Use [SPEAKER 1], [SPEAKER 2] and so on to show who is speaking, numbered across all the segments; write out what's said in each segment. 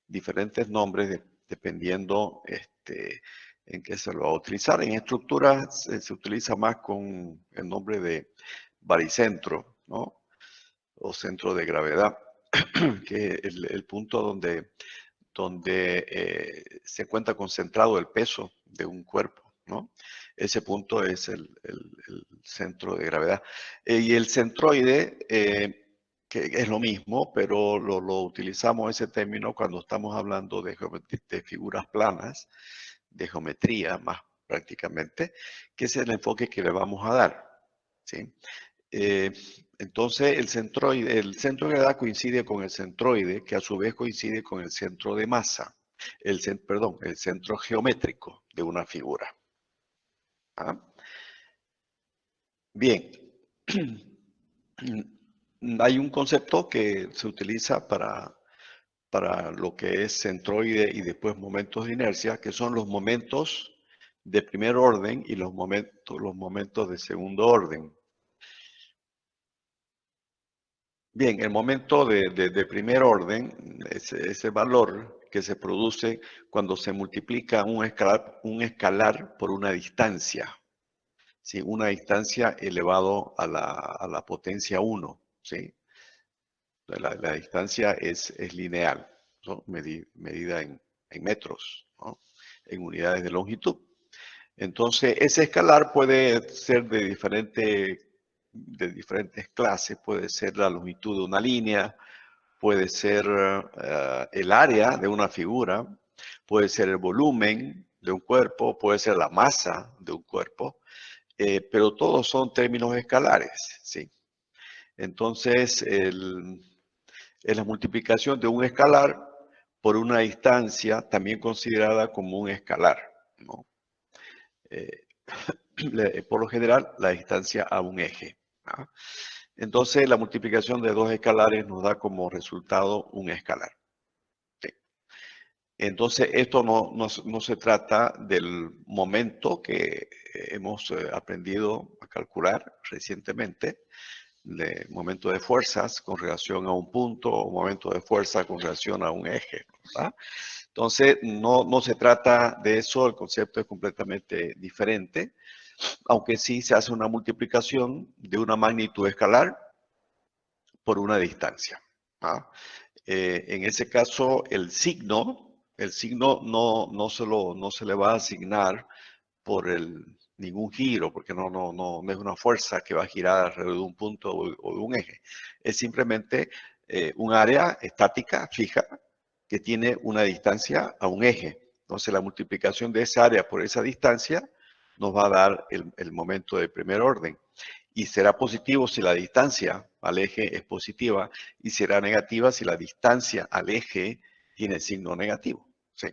[SPEAKER 1] diferentes nombres dependiendo en qué se lo va a utilizar. En estructuras se utiliza más con el nombre de baricentro, ¿no? O centro de gravedad, que es el punto donde se encuentra concentrado el peso de un cuerpo, ¿no? Ese punto es el centro de gravedad. Y el centroide, que es lo mismo, pero lo utilizamos ese término cuando estamos hablando de figuras planas, de geometría más prácticamente, que es el enfoque que le vamos a dar, ¿sí? Entonces el centro de gravedad coincide con el centroide, que a su vez coincide con el centro de masa, el centro geométrico de una figura. ¿Ah? Bien, hay un concepto que se utiliza para lo que es centroide y después momentos de inercia, que son los momentos de primer orden y los momentos de segundo orden. Bien, el momento de primer orden, ese valor que se produce cuando se multiplica un escalar por una distancia, ¿sí? Una distancia elevado a la potencia 1, ¿sí? La distancia es lineal, ¿no? Medida en metros, ¿no? En unidades de longitud. Entonces, ese escalar puede ser de diferentes clases, puede ser la longitud de una línea, puede ser el área de una figura, puede ser el volumen de un cuerpo, puede ser la masa de un cuerpo, pero todos son términos escalares, ¿sí? Entonces, es la multiplicación de un escalar por una distancia también considerada como un escalar, ¿no? Por lo general, la distancia a un eje, ¿no? Entonces, la multiplicación de dos escalares nos da como resultado un escalar. ¿Sí? Entonces, esto no se trata del momento que hemos aprendido a calcular recientemente, de momento de fuerzas con relación a un punto o momento de fuerza con relación a un eje, ¿verdad? Entonces, no se trata de eso, el concepto es completamente diferente, aunque sí se hace una multiplicación de una magnitud escalar por una distancia. ¿Ah? En ese caso, el signo no se le va a asignar por ningún giro, porque no es una fuerza que va a girar alrededor de un punto o de un eje. Es simplemente un área estática, fija, que tiene una distancia a un eje. Entonces, la multiplicación de esa área por esa distancia nos va a dar el momento de primer orden. Y será positivo si la distancia al eje es positiva y será negativa si la distancia al eje tiene signo negativo. ¿Sí?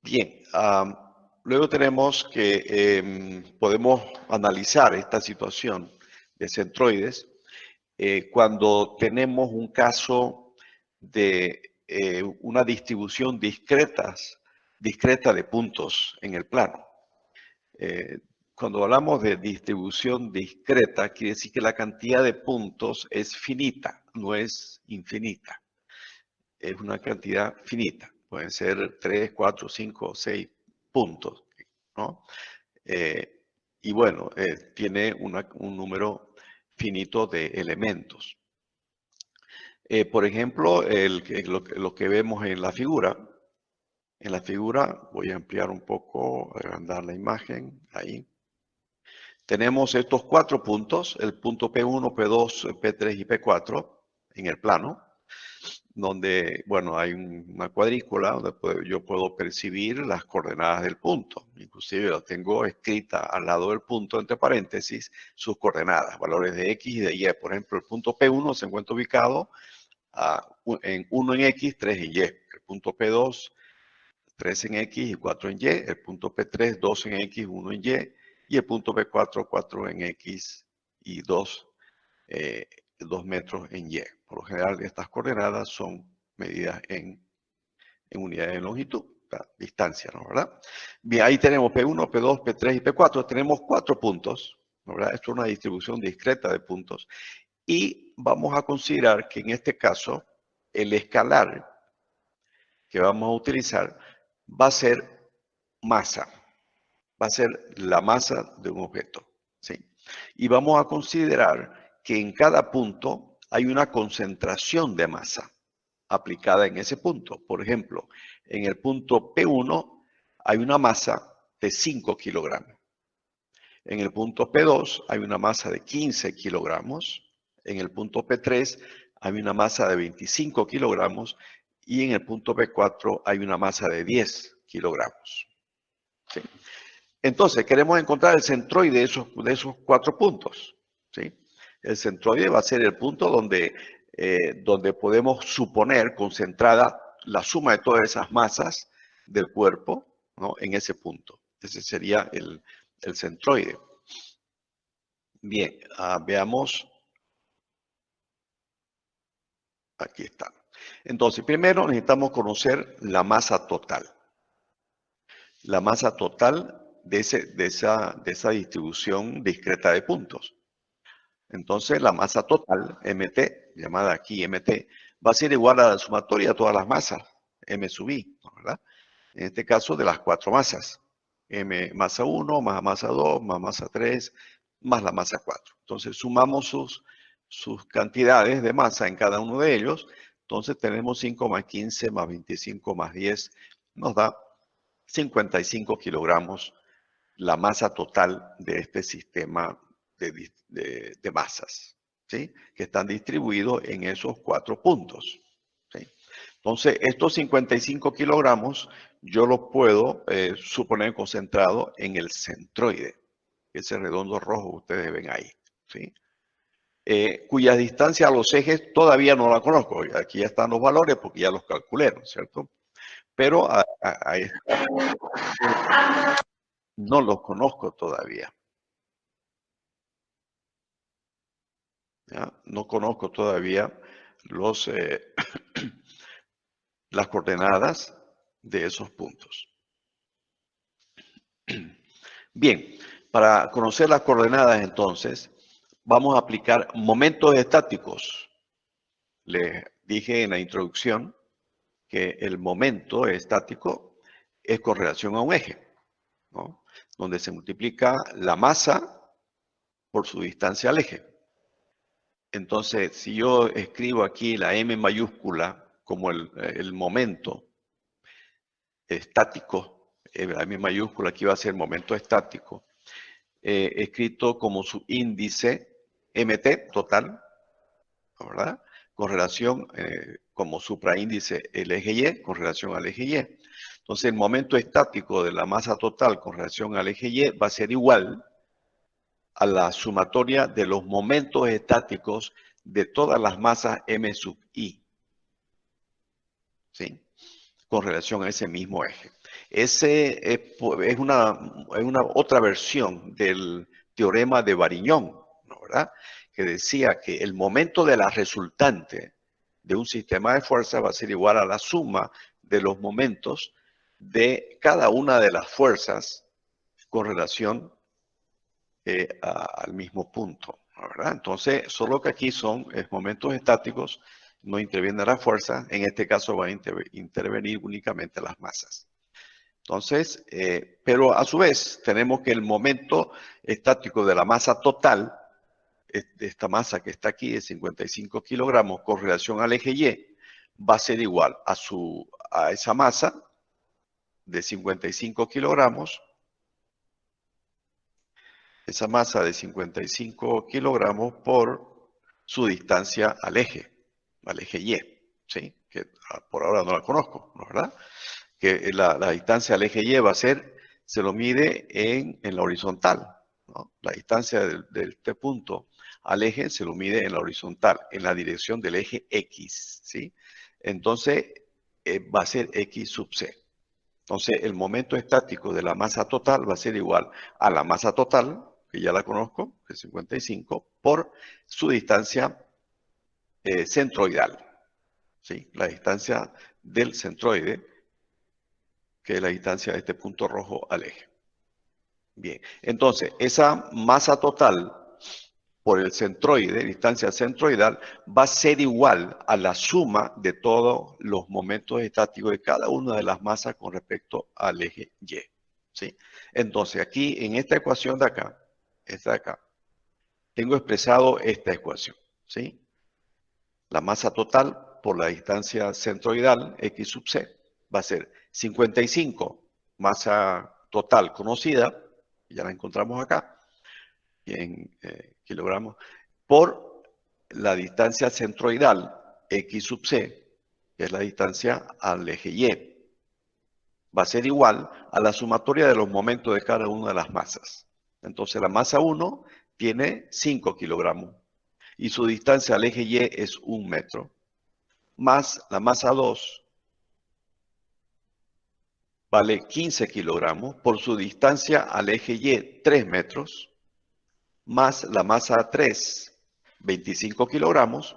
[SPEAKER 1] Bien, luego tenemos que podemos analizar esta situación de centroides cuando tenemos un caso de una distribución discreta de puntos en el plano. Cuando hablamos de distribución discreta, quiere decir que la cantidad de puntos es finita, no es infinita. Es una cantidad finita. Pueden ser 3, 4, 5, 6 puntos, ¿no? Y bueno, tiene un número finito de elementos. Por ejemplo, lo que vemos en la figura. En la figura, voy a ampliar un poco, agrandar la imagen, ahí. Tenemos estos 4 puntos, el punto P1, P2, P3 y P4 en el plano, donde, bueno, hay una cuadrícula donde yo puedo percibir las coordenadas del punto. Inclusive lo tengo escrita al lado del punto, entre paréntesis, sus coordenadas, valores de X y de Y. Por ejemplo, el punto P1 se encuentra ubicado en 1 en X, 3 en Y. El punto P2, 3 en X y 4 en Y. El punto P3, 2 en X, 1 en Y. Y el punto P4, 4 en X y 2 metros en Y. Por lo general, estas coordenadas son medidas en unidades de longitud, distancia, ¿no? ¿Verdad? Bien, ahí tenemos P1, P2, P3 y P4. Tenemos 4 puntos, ¿no? ¿Verdad? Esto es una distribución discreta de puntos. Y vamos a considerar que en este caso el escalar que vamos a utilizar va a ser masa, va a ser la masa de un objeto, ¿sí? Y vamos a considerar que en cada punto hay una concentración de masa aplicada en ese punto. Por ejemplo, en el punto P1 hay una masa de 5 kilogramos. En el punto P2 hay una masa de 15 kilogramos. En el punto P3 hay una masa de 25 kilogramos. Y en el punto P4 hay una masa de 10 kilogramos. ¿Sí? Entonces, queremos encontrar el centroide de esos 4 puntos. ¿Sí? El centroide va a ser el punto donde podemos suponer concentrada la suma de todas esas masas del cuerpo, ¿no? En ese punto. Ese sería el centroide. Bien, veamos. Aquí está. Entonces, primero necesitamos conocer la masa total. La masa total de esa distribución discreta de puntos. Entonces, la masa total, MT, llamada aquí MT, va a ser igual a la sumatoria de todas las masas, M sub I, ¿verdad? En este caso, de las 4 masas. M masa 1, más masa 2, más masa 3, más la masa 4. Entonces, sumamos sus cantidades de masa en cada uno de ellos. Entonces, tenemos 5 más 15 más 25 más 10, nos da 55 kilogramos la masa total de este sistema de masas, ¿sí? Que están distribuidos en esos 4 puntos. ¿Sí? Entonces, estos 55 kilogramos yo los puedo suponer concentrado en el centroide, ese redondo rojo que ustedes ven ahí, ¿sí? Cuya distancia a los ejes todavía no la conozco. Aquí ya están los valores porque ya los calculé, ¿no es cierto? Pero no los conozco todavía. ¿Ya? No conozco todavía las coordenadas de esos puntos. Bien, para conocer las coordenadas entonces, vamos a aplicar momentos estáticos. Les dije en la introducción que el momento estático es con relación a un eje, ¿no? Donde se multiplica la masa por su distancia al eje. Entonces, si yo escribo aquí la M mayúscula como el momento estático, la M mayúscula aquí va a ser momento estático, escrito como su índice MT total, ¿verdad? Con relación, como supraíndice el eje Y, con relación al eje Y. Entonces, el momento estático de la masa total con relación al eje Y va a ser igual a la sumatoria de los momentos estáticos de todas las masas M sub I, ¿sí? Con relación a ese mismo eje. Ese es una otra versión del teorema de Varignon, ¿no? ¿Verdad? Que decía que el momento de la resultante de un sistema de fuerza va a ser igual a la suma de los momentos de cada una de las fuerzas con relación al mismo punto, ¿verdad? Entonces, solo que aquí son momentos estáticos, no interviene la fuerza, en este caso va a intervenir únicamente las masas. Entonces, pero a su vez tenemos que el momento estático de la masa total, de esta masa que está aquí de 55 kilogramos con relación al eje Y, va a ser igual a esa masa de 55 kilogramos, esa masa de 55 kilogramos por su distancia al eje Y, ¿sí? Que por ahora no la conozco, ¿no? ¿Verdad? Que la distancia al eje Y va a ser, se lo mide en la horizontal, ¿no? La distancia de este punto al eje se lo mide en la horizontal, en la dirección del eje X, ¿sí? Entonces, va a ser X sub C. Entonces, el momento estático de la masa total va a ser igual a la masa total, que ya la conozco, que es 55, por su distancia centroidal, ¿sí? La distancia del centroide, que es la distancia de este punto rojo al eje. Bien, entonces, esa masa total por el centroide, distancia centroidal, va a ser igual a la suma de todos los momentos estáticos de cada una de las masas con respecto al eje Y. ¿Sí? Entonces, aquí en esta ecuación de acá, esta de acá, tengo expresado esta ecuación. ¿Sí? La masa total por la distancia centroidal, X sub C, va a ser 55, masa total conocida, ya la encontramos acá, en kilogramos, por la distancia centroidal, X sub C, que es la distancia al eje Y. Va a ser igual a la sumatoria de los momentos de cada una de las masas. Entonces la masa 1 tiene 5 kilogramos y su distancia al eje Y es 1 metro, más la masa 2 vale 15 kilogramos por su distancia al eje Y 3 metros, más la masa 3, 25 kilogramos,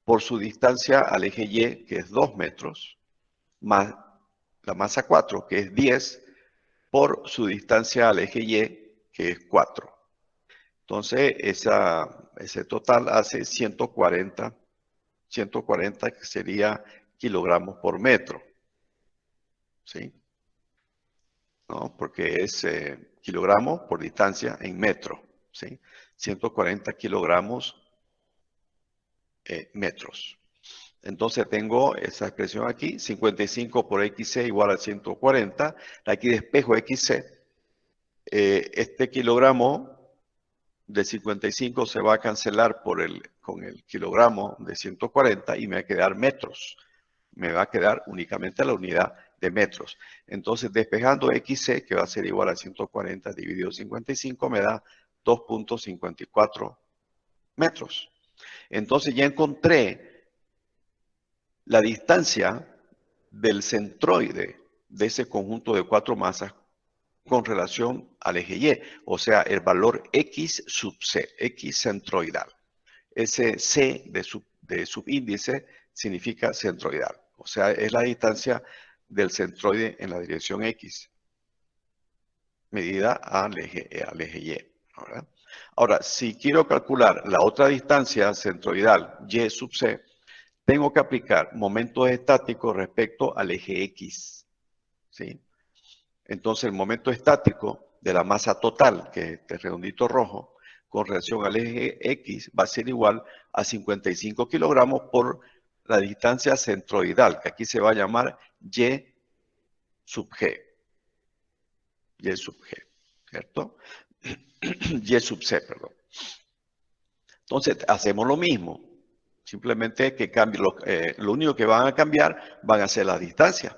[SPEAKER 1] por su distancia al eje Y, que es 2 metros, más la masa 4, que es 10, por su distancia al eje Y, que es 4. Entonces, ese total hace 140, que sería kilogramos por metro. ¿Sí? ¿No? Porque es kilogramos por distancia en metro. ¿Sí? 140 kilogramos metros. Entonces tengo esa expresión aquí, 55 por XC igual a 140. Aquí despejo XC. Este kilogramo de 55 se va a cancelar con el kilogramo de 140 y me va a quedar metros. Me va a quedar únicamente la unidad de metros. Entonces, despejando XC, que va a ser igual a 140 dividido 55, me da 2.54 metros. Entonces ya encontré la distancia del centroide de ese conjunto de 4 masas con relación al eje Y, o sea, el valor X sub C, X centroidal. Ese C de subíndice significa centroidal, o sea, es la distancia del centroide en la dirección X, medida al eje Y. ¿Verdad? Ahora, si quiero calcular la otra distancia centroidal, Y sub C, tengo que aplicar momentos estáticos respecto al eje X. ¿Sí? Entonces, el momento estático de la masa total, que es este redondito rojo, con relación al eje X, va a ser igual a 55 kilogramos por la distancia centroidal, que aquí se va a llamar Y sub G. Y sub G, ¿cierto? Y sub C, perdón. Entonces, hacemos lo mismo. Simplemente que cambie, lo único que van a cambiar van a ser las distancias.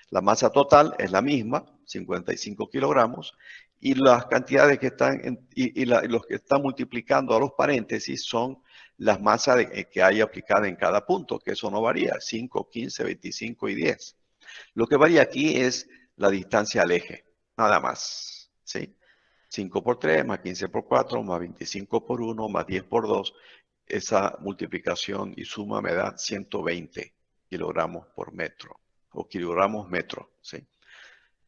[SPEAKER 1] La masa total es la misma, 55 kilogramos, y las cantidades que están, los que están multiplicando a los paréntesis son las masas que hay aplicada en cada punto, que eso no varía, 5, 15, 25 y 10. Lo que varía aquí es la distancia al eje, nada más, ¿sí? 5 por 3, más 15 por 4, más 25 por 1, más 10 por 2. Esa multiplicación y suma me da 120 kilogramos por metro, o kilogramos metro, ¿sí?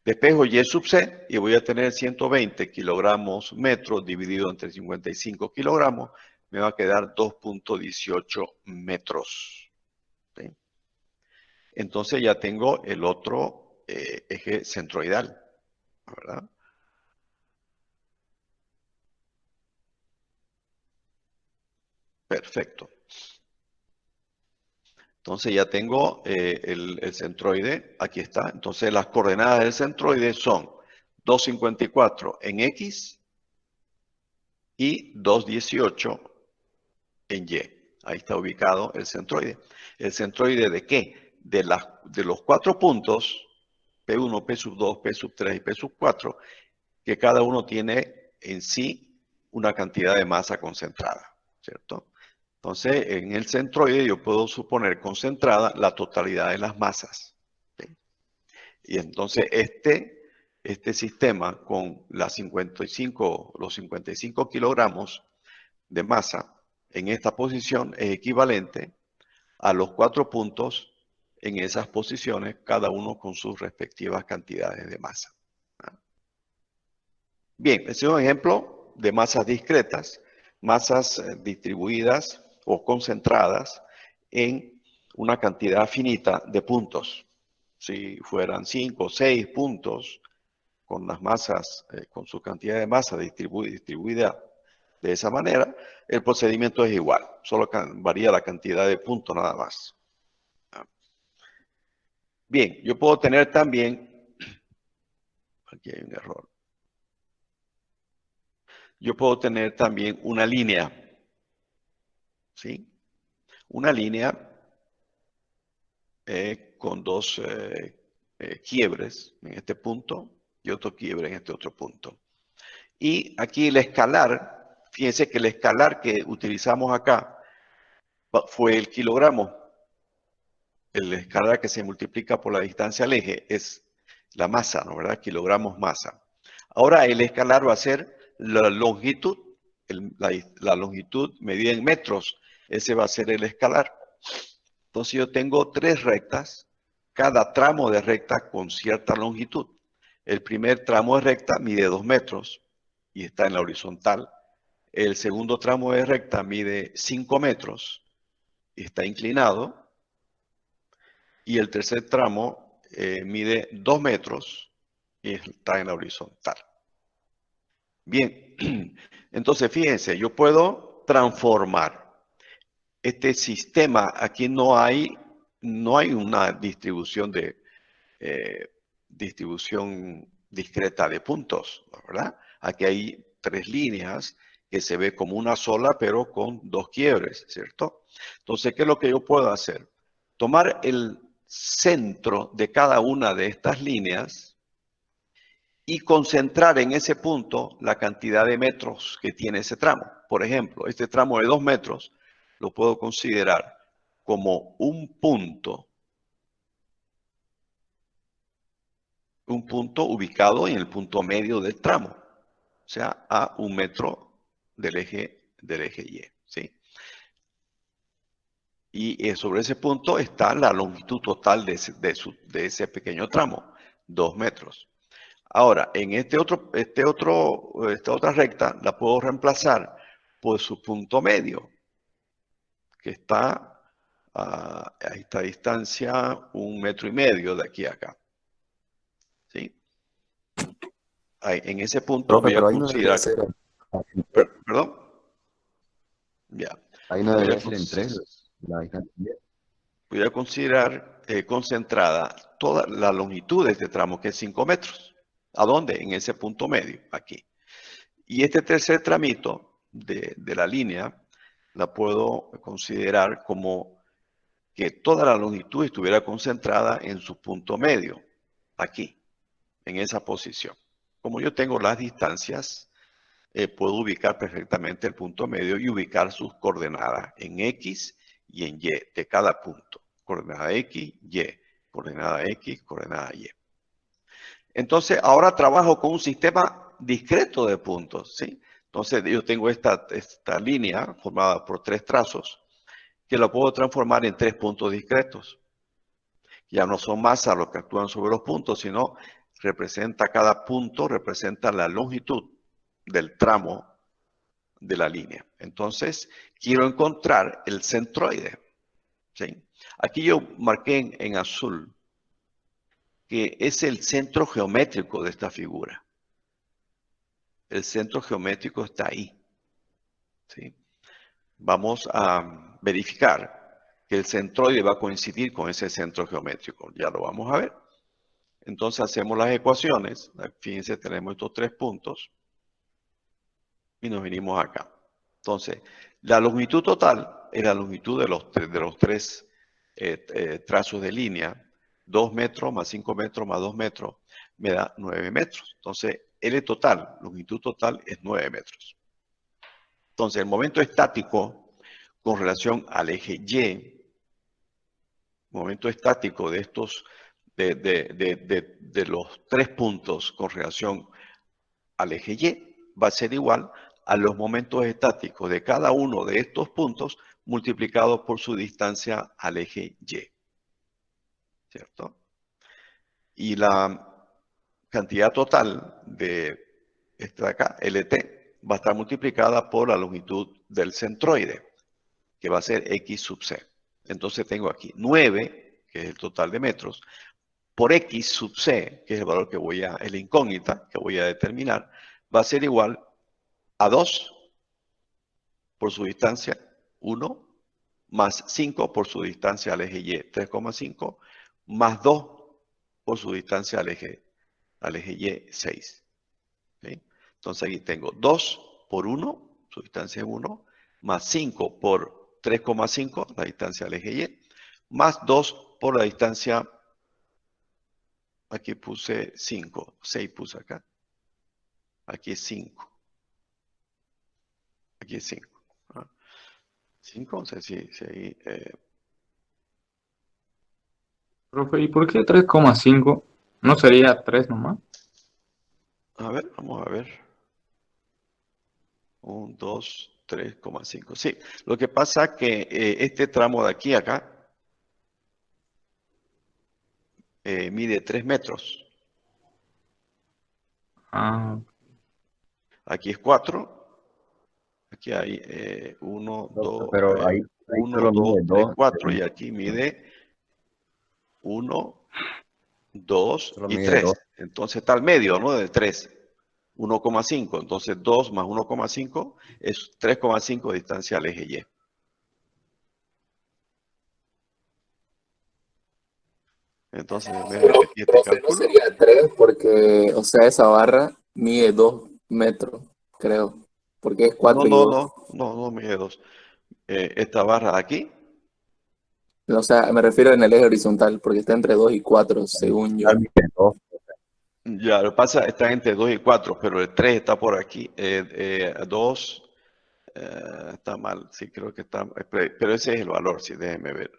[SPEAKER 1] Despejo Y sub C y voy a tener 120 kilogramos metro dividido entre 55 kilogramos, me va a quedar 2.18 metros. ¿Sí? Entonces ya tengo el otro eje centroidal, ¿verdad? Perfecto. Entonces ya tengo el centroide, aquí está. Entonces las coordenadas del centroide son 254 en X y 218 en Y. Ahí está ubicado el centroide. ¿El centroide de qué? De los 4 puntos, P1, P sub 2, P sub 3 y P sub 4, que cada uno tiene en sí una cantidad de masa concentrada, ¿cierto? Entonces, en el centroide yo puedo suponer concentrada la totalidad de las masas. ¿Sí? Y entonces este sistema con los 55 kilogramos de masa en esta posición es equivalente a los 4 puntos en esas posiciones, cada uno con sus respectivas cantidades de masa. Bien, este es un ejemplo de masas discretas. masas distribuidas o concentradas en una cantidad finita de puntos. Si fueran 5 o 6 puntos con las masas, con su cantidad de masa distribuida de esa manera, el procedimiento es igual, solo varía la cantidad de puntos nada más. Bien, yo puedo tener también, aquí hay un error, yo puedo tener también una línea, ¿sí? Una línea con dos quiebres en este punto y otro quiebre en este otro punto. Y aquí el escalar, fíjense que el escalar que utilizamos acá fue el kilogramo. El escalar que se multiplica por la distancia al eje es la masa, ¿no? ¿Verdad? Kilogramos masa. Ahora el escalar va a ser la longitud, la longitud medida en metros. Ese va a ser el escalar. Entonces yo tengo 3 rectas, cada tramo de recta con cierta longitud. El primer tramo de recta mide 2 metros y está en la horizontal. El segundo tramo de recta mide 5 metros y está inclinado. Y el tercer tramo mide 2 metros y está en la horizontal. Bien, entonces fíjense, yo puedo transformar este sistema. Aquí no hay una distribución discreta de puntos, ¿verdad? Aquí hay 3 líneas que se ve como una sola, pero con 2 quiebres, ¿cierto? Entonces, ¿qué es lo que yo puedo hacer? Tomar el centro de cada una de estas líneas y concentrar en ese punto la cantidad de metros que tiene ese tramo. Por ejemplo, este tramo de 2 metros lo puedo considerar como un punto ubicado en el punto medio del tramo, o sea, a 1 metro del eje Y, ¿sí? Y sobre ese punto está la longitud total de ese pequeño tramo, 2 metros. Ahora, en esta otra recta la puedo reemplazar por su punto medio, que está a esta distancia 1,5 metros de aquí a acá. ¿Sí? Ahí, en ese punto
[SPEAKER 2] Profe,
[SPEAKER 1] voy a
[SPEAKER 2] pero ahí no debería
[SPEAKER 1] considerar,
[SPEAKER 2] ser,
[SPEAKER 1] perdón, ya,
[SPEAKER 2] ahí no
[SPEAKER 1] voy a,
[SPEAKER 2] debería ser en tres la distancia.
[SPEAKER 1] voy a considerar concentrada toda la longitud de este tramo, que es 5 metros. ¿A dónde? En ese punto medio, aquí. Y este tercer tramito de la línea la puedo considerar como que toda la longitud estuviera concentrada en su punto medio, aquí, en esa posición. Como yo tengo las distancias, puedo ubicar perfectamente el punto medio y ubicar sus coordenadas en X y en Y de cada punto. Coordenada X, Y, coordenada X, coordenada Y. Entonces, ahora trabajo con un sistema discreto de puntos, ¿sí? Entonces, yo tengo esta línea formada por 3 trazos que la puedo transformar en 3 puntos discretos. Ya no son masas los que actúan sobre los puntos, sino cada punto representa la longitud del tramo de la línea. Entonces, quiero encontrar el centroide, ¿sí? Aquí yo marqué en azul que es el centro geométrico de esta figura. El centro geométrico está ahí, ¿sí? Vamos a verificar que el centroide va a coincidir con ese centro geométrico. Ya lo vamos a ver. Entonces hacemos las ecuaciones. Fíjense, tenemos estos 3 puntos y nos venimos acá. Entonces, la longitud total es la longitud de los 3 trazos de línea. 2 metros más 5 metros más 2 metros me da 9 metros. Entonces, L total, longitud total es 9 metros. Entonces, el momento estático con relación al eje Y, momento estático de los 3 puntos con relación al eje Y va a ser igual a los momentos estáticos de cada uno de estos puntos multiplicado por su distancia al eje Y. ¿Cierto? Y la cantidad total de esta de acá, LT, va a estar multiplicada por la longitud del centroide, que va a ser X sub C. Entonces tengo aquí 9, que es el total de metros, por X sub C, que es el valor que es la incógnita que voy a determinar, va a ser igual a 2 por su distancia, 1, más 5 por su distancia al eje Y, 3,5, más 2 por su distancia al eje Y, 6. ¿Sí? Entonces aquí tengo 2 por 1, su distancia es 1, más 5 por 3,5, la distancia al eje Y, más 2 por la distancia, aquí puse 5, 6 puse acá, aquí es 5, aquí es 5. 5, o sea, sí,
[SPEAKER 3] Profe, ¿y por qué 3,5? ¿No sería 3 nomás?
[SPEAKER 1] a ver, vamos a ver. 1, 2, 3,5. Sí, lo que pasa es que este tramo de aquí a acá mide 3 metros.
[SPEAKER 3] Ah,
[SPEAKER 1] Aquí es 4. Aquí hay 1, 2,
[SPEAKER 2] Pero ahí
[SPEAKER 1] 1,
[SPEAKER 2] solo mide
[SPEAKER 1] 2, 3,
[SPEAKER 2] 2,
[SPEAKER 1] 4 y aquí mide 1, 2
[SPEAKER 2] solo
[SPEAKER 1] y
[SPEAKER 2] mide
[SPEAKER 1] 3.
[SPEAKER 2] 2.
[SPEAKER 1] Entonces está al medio, ¿no? De 3. 1,5. Entonces 2 más 1,5 es 3,5 de distancia al eje Y. Entonces, en vez de
[SPEAKER 4] Pero,
[SPEAKER 1] repetir este
[SPEAKER 4] profe, no
[SPEAKER 1] cálculo,
[SPEAKER 4] sería 3 porque, o sea, esa barra mide 2 metros, creo, porque es
[SPEAKER 1] no,
[SPEAKER 4] 4 y
[SPEAKER 1] no,
[SPEAKER 4] 2.
[SPEAKER 1] no, no, no mide 2. Esta barra aquí,
[SPEAKER 4] O sea, me refiero en el eje horizontal, porque está entre 2 y 4, según yo.
[SPEAKER 2] Total mide 2.
[SPEAKER 1] ya lo que pasa, está entre 2 y 4, pero el 3 está por aquí. 2 está mal, sí, creo que está, pero ese es el valor, sí, déjenme ver.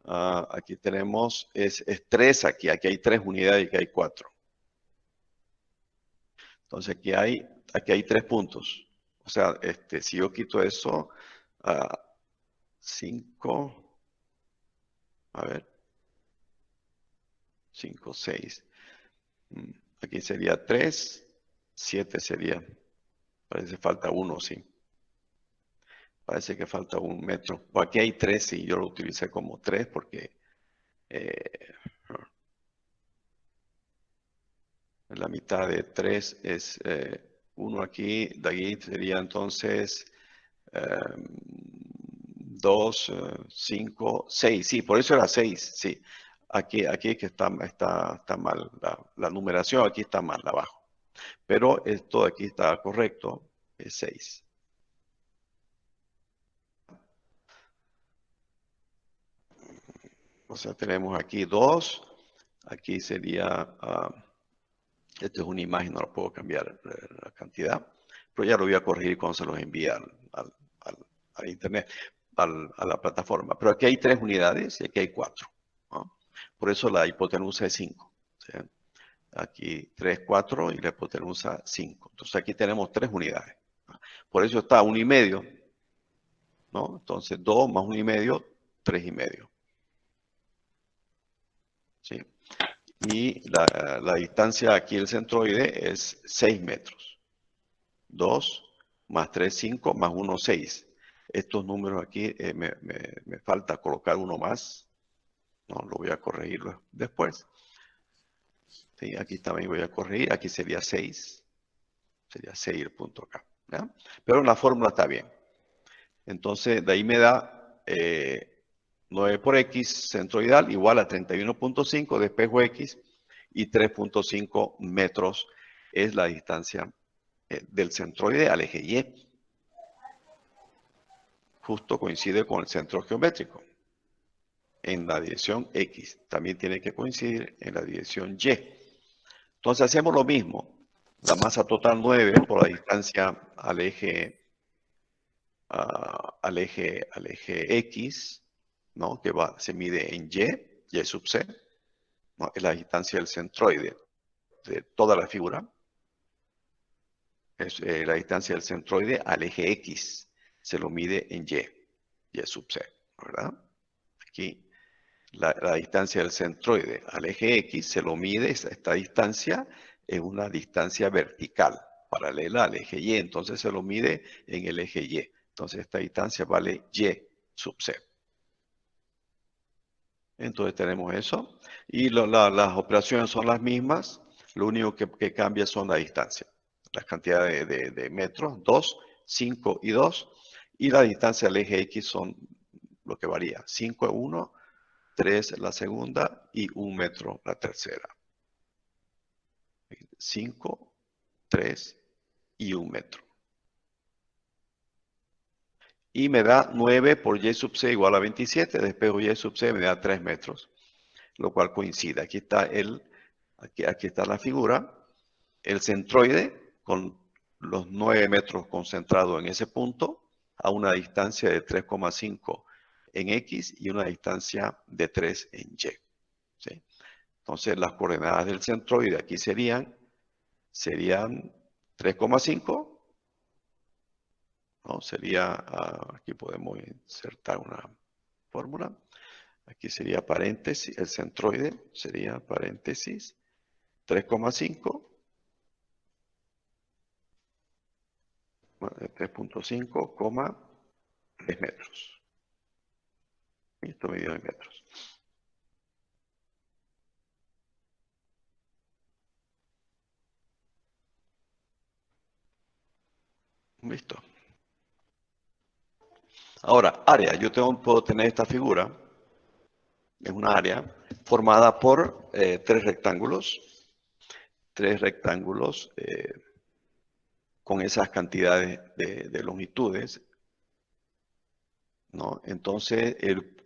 [SPEAKER 1] Aquí tenemos, es 3 aquí hay 3 unidades y aquí hay 4. Entonces aquí hay 3 puntos. O sea, si yo quito eso, 5, a ver, 5, 6. Aquí sería 3, 7 sería. Parece falta 1, sí. Parece que falta 1 metro. O aquí hay 3 y yo lo utilicé como 3 porque eh, la mitad de 3 es 1 aquí. De aquí sería entonces 2, 5, 6. Sí, por eso era 6. Sí. Aquí es que está mal. La numeración aquí está mal abajo. Pero esto de aquí está correcto. Es 6. O sea, tenemos aquí 2. Aquí sería, esta es una imagen, no lo puedo cambiar la cantidad, pero ya lo voy a corregir cuando se los envíe al internet, a la plataforma. Pero aquí hay 3 unidades y aquí hay 4, ¿no? Por eso la hipotenusa es 5. ¿Sí? Aquí 3, 4 y la hipotenusa 5. Entonces aquí tenemos 3 unidades. ¿No? Por eso está 1,5, ¿no? Entonces 2 más 1,5, 3,5. ¿Sí? Y la distancia aquí del centroide es 6 metros. 2 más 3, 5, más 1, 6. Estos números aquí me falta colocar uno más. No, lo voy a corregir después. Sí, aquí también voy a corregir. Aquí sería 6. Sería 6 el punto acá. ¿Ya? Pero la fórmula está bien. Entonces, de ahí me da 9 por X centroidal igual a 31,5 de espejo X y 3,5 metros es la distancia del centroide al eje Y. Justo coincide con el centro geométrico en la dirección X. También tiene que coincidir en la dirección Y. Entonces hacemos lo mismo. La masa total 9 por la distancia al eje X, ¿no? Que se mide en Y sub C, ¿no? Es la distancia del centroide de toda la figura. Es la distancia del centroide al eje X. Se lo mide en Y sub C, ¿verdad? Aquí la distancia del centroide al eje X se lo mide, esta distancia es una distancia vertical. paralela al eje Y, entonces se lo mide en el eje Y. Entonces esta distancia vale Y sub C. Entonces tenemos eso. Y las operaciones son las mismas. Lo único que cambia son la distancia. La cantidad de metros, 2, 5 y 2. Y la distancia al eje X son lo que varía. 5 es 1, 3 la segunda y 1 metro la tercera. 5, 3 y 1 metro. Y me da 9 por Y sub C igual a 27. Despejo Y sub C me da 3 metros. Lo cual coincide. Aquí está aquí está la figura. El centroide con los 9 metros concentrados en ese punto a una distancia de 3,5 en X y una distancia de 3 en Y. ¿Sí? Entonces las coordenadas del centroide aquí serían 3,5. ¿No? Sería, aquí podemos insertar una fórmula. Aquí sería paréntesis, el centroide sería paréntesis 3,5. 3,5, 3 metros. Y esto medido en metros. Listo. Ahora, área. Yo puedo tener esta figura. Es una área formada por 3 rectángulos. 3 rectángulos con esas cantidades de longitudes. ¿No? Entonces,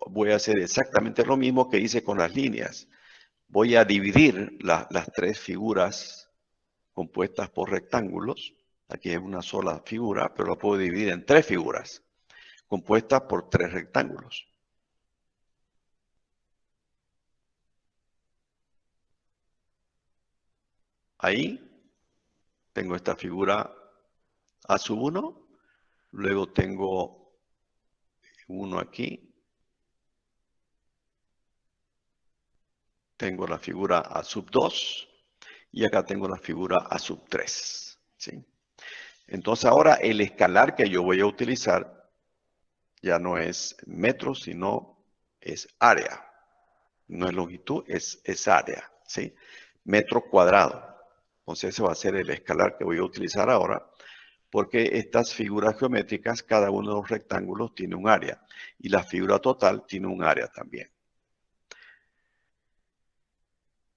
[SPEAKER 1] voy a hacer exactamente lo mismo que hice con las líneas. Voy a dividir las 3 figuras compuestas por rectángulos. Aquí es una sola figura, pero la puedo dividir en 3 figuras compuestas por 3 rectángulos. Ahí tengo esta figura A sub 1, luego tengo 1 aquí, tengo la figura A sub 2 y acá tengo la figura A sub 3. ¿Sí? Entonces ahora el escalar que yo voy a utilizar ya no es metros, sino es área. No es longitud, es área. ¿Sí? Metro cuadrado. Entonces ese va a ser el escalar que voy a utilizar ahora, porque estas figuras geométricas, cada uno de los rectángulos tiene un área, y la figura total tiene un área también.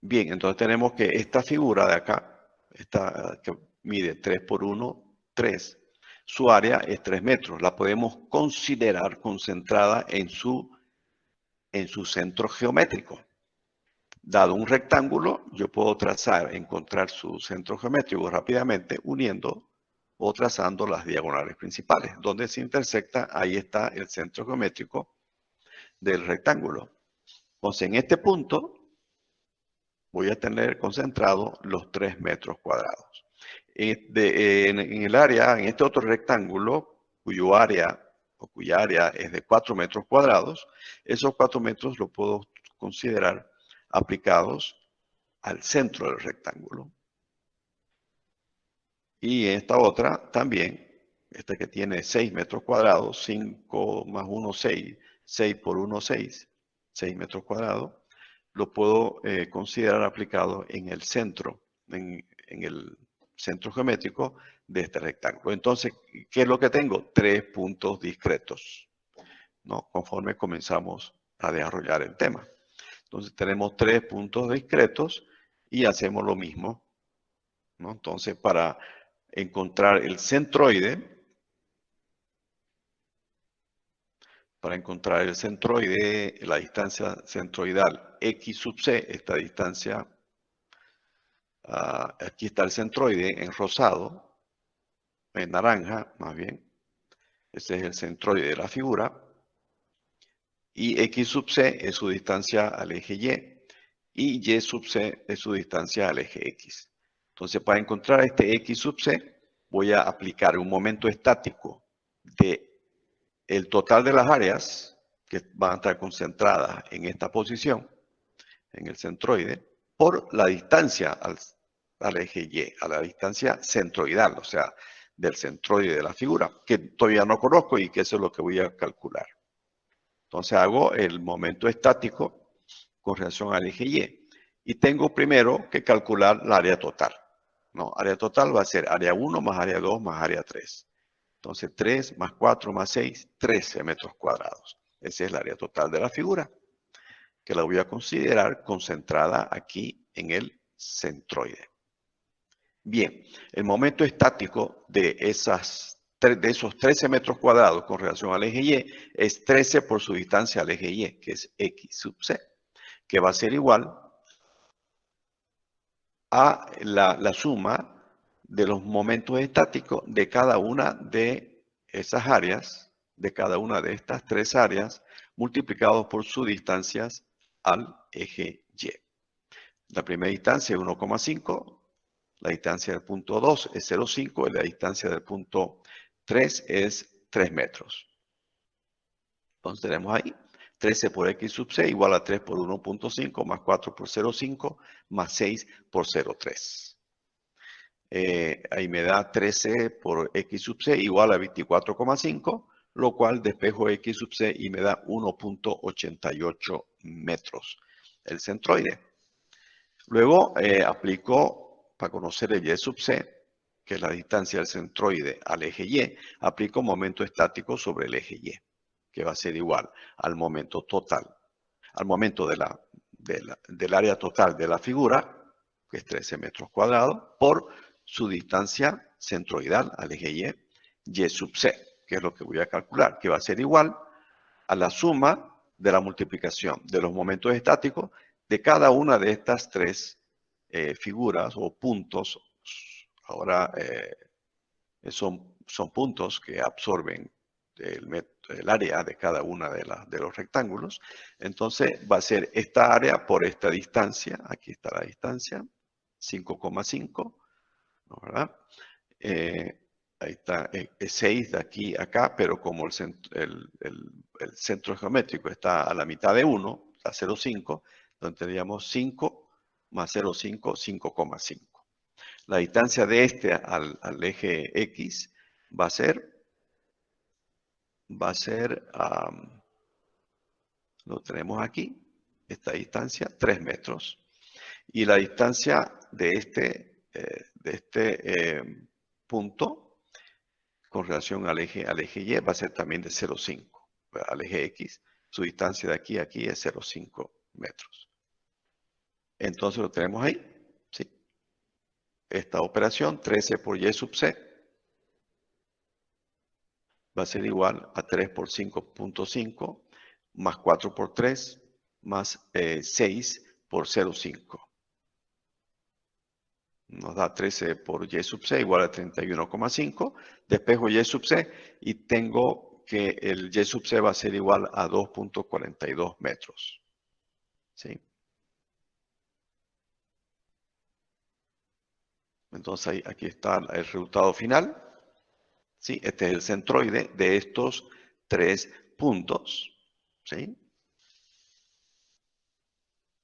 [SPEAKER 1] Bien, entonces tenemos que esta figura de acá, esta que mide 3 por 1, 3, su área es 3 metros. La podemos considerar concentrada en su centro geométrico. Dado un rectángulo, yo puedo encontrar su centro geométrico rápidamente uniendo o trazando las diagonales principales. Donde se intersecta, ahí está el centro geométrico del rectángulo. Entonces, en este punto, voy a tener concentrado los 3 metros cuadrados. En el área, en este otro rectángulo, cuya área es de 4 metros cuadrados, esos 4 metros lo puedo considerar aplicados al centro del rectángulo. Y esta otra también, esta que tiene 6 metros cuadrados, 5 más 1, 6, 6 por 1, 6, 6 metros cuadrados, lo puedo considerar aplicado en el centro, en el centro geométrico de este rectángulo. Entonces, ¿qué es lo que tengo? 3 puntos discretos, ¿no? Conforme comenzamos a desarrollar el tema. Entonces tenemos 3 puntos discretos y hacemos lo mismo, ¿no? Entonces para encontrar el centroide, la distancia centroidal X sub C, esta distancia, aquí está el centroide en rosado, en naranja más bien, este es el centroide de la figura, y X sub C es su distancia al eje Y Y sub C es su distancia al eje X. Entonces, para encontrar este X sub C, voy a aplicar un momento estático de el total de las áreas que van a estar concentradas en esta posición, en el centroide, por la distancia al eje Y, a la distancia centroidal, o sea, del centroide de la figura, que todavía no conozco y que eso es lo que voy a calcular. Entonces hago el momento estático con relación al eje Y. Y tengo primero que calcular la área total. No, área total va a ser área 1 más área 2 más área 3. Entonces 3 más 4 más 6, 13 metros cuadrados. Esa es la área total de la figura, que la voy a considerar concentrada aquí en el centroide. Bien, el momento estático de esos 13 metros cuadrados con relación al eje Y es 13 por su distancia al eje Y, que es X sub C, que va a ser igual a la suma de los momentos estáticos de cada una de esas áreas, de cada una de estas tres áreas, multiplicados por sus distancias al eje Y. La primera distancia es 1,5, la distancia del punto 2 es 0,5 y la distancia del punto 3 es 3 metros. Entonces tenemos ahí 13 por X sub C igual a 3 por 1.5 más 4 por 0,5 más 6 por 0,3. Ahí me da 13 por X sub C igual a 24,5, lo cual despejo X sub C y me da 1.88 metros el centroide. Luego aplico, para conocer el Y sub C, que es la distancia del centroide al eje Y, aplico momento estático sobre el eje Y, que va a ser igual al momento total, al momento del área total de la figura, que es 13 metros cuadrados, por su distancia centroidal al eje Y sub C, que es lo que voy a calcular, que va a ser igual a la suma de la multiplicación de los momentos estáticos de cada una de estas tres figuras o puntos. Ahora son puntos que absorben el área de cada una de los rectángulos. Entonces va a ser esta área por esta distancia. Aquí está la distancia, 5,5, ¿no? ¿Verdad? Ahí está, es 6 de aquí a acá, pero como el centro geométrico está a la mitad de 1, a 0,5, entonces tendríamos 5 más 0,5, 5,5. La distancia de este al eje X va a ser, lo tenemos aquí, esta distancia, 3 metros. Y la distancia de este punto con relación al eje Y va a ser también de 0,5. Al eje X, su distancia de aquí a aquí es 0,5 metros. Entonces lo tenemos ahí. ¿Sí? Esta operación, 13 por Y sub C, va a ser igual a 3 por 5.5 más 4 por 3 más 6 por 0,5. Nos da 13 por Y sub C igual a 31,5. Despejo Y sub C y tengo que el Y sub C va a ser igual a 2.42 metros. ¿Sí? Entonces aquí está el resultado final. ¿Sí? Este es el centroide de estos tres puntos. ¿Sí?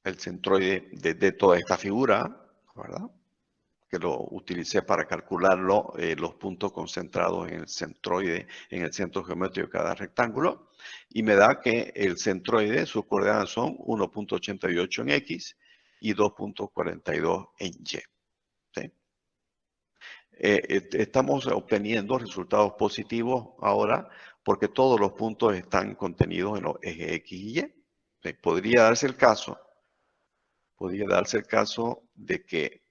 [SPEAKER 1] El centroide de toda esta figura, ¿verdad? Que lo utilicé para calcularlo, los puntos concentrados en el centroide, en el centro geométrico de cada rectángulo, y me da que el centroide, sus coordenadas son 1.88 en X y 2.42 en Y. ¿Sí? Estamos obteniendo resultados positivos ahora porque todos los puntos están contenidos en los ejes X y Y. ¿Sí? Podría darse el caso de que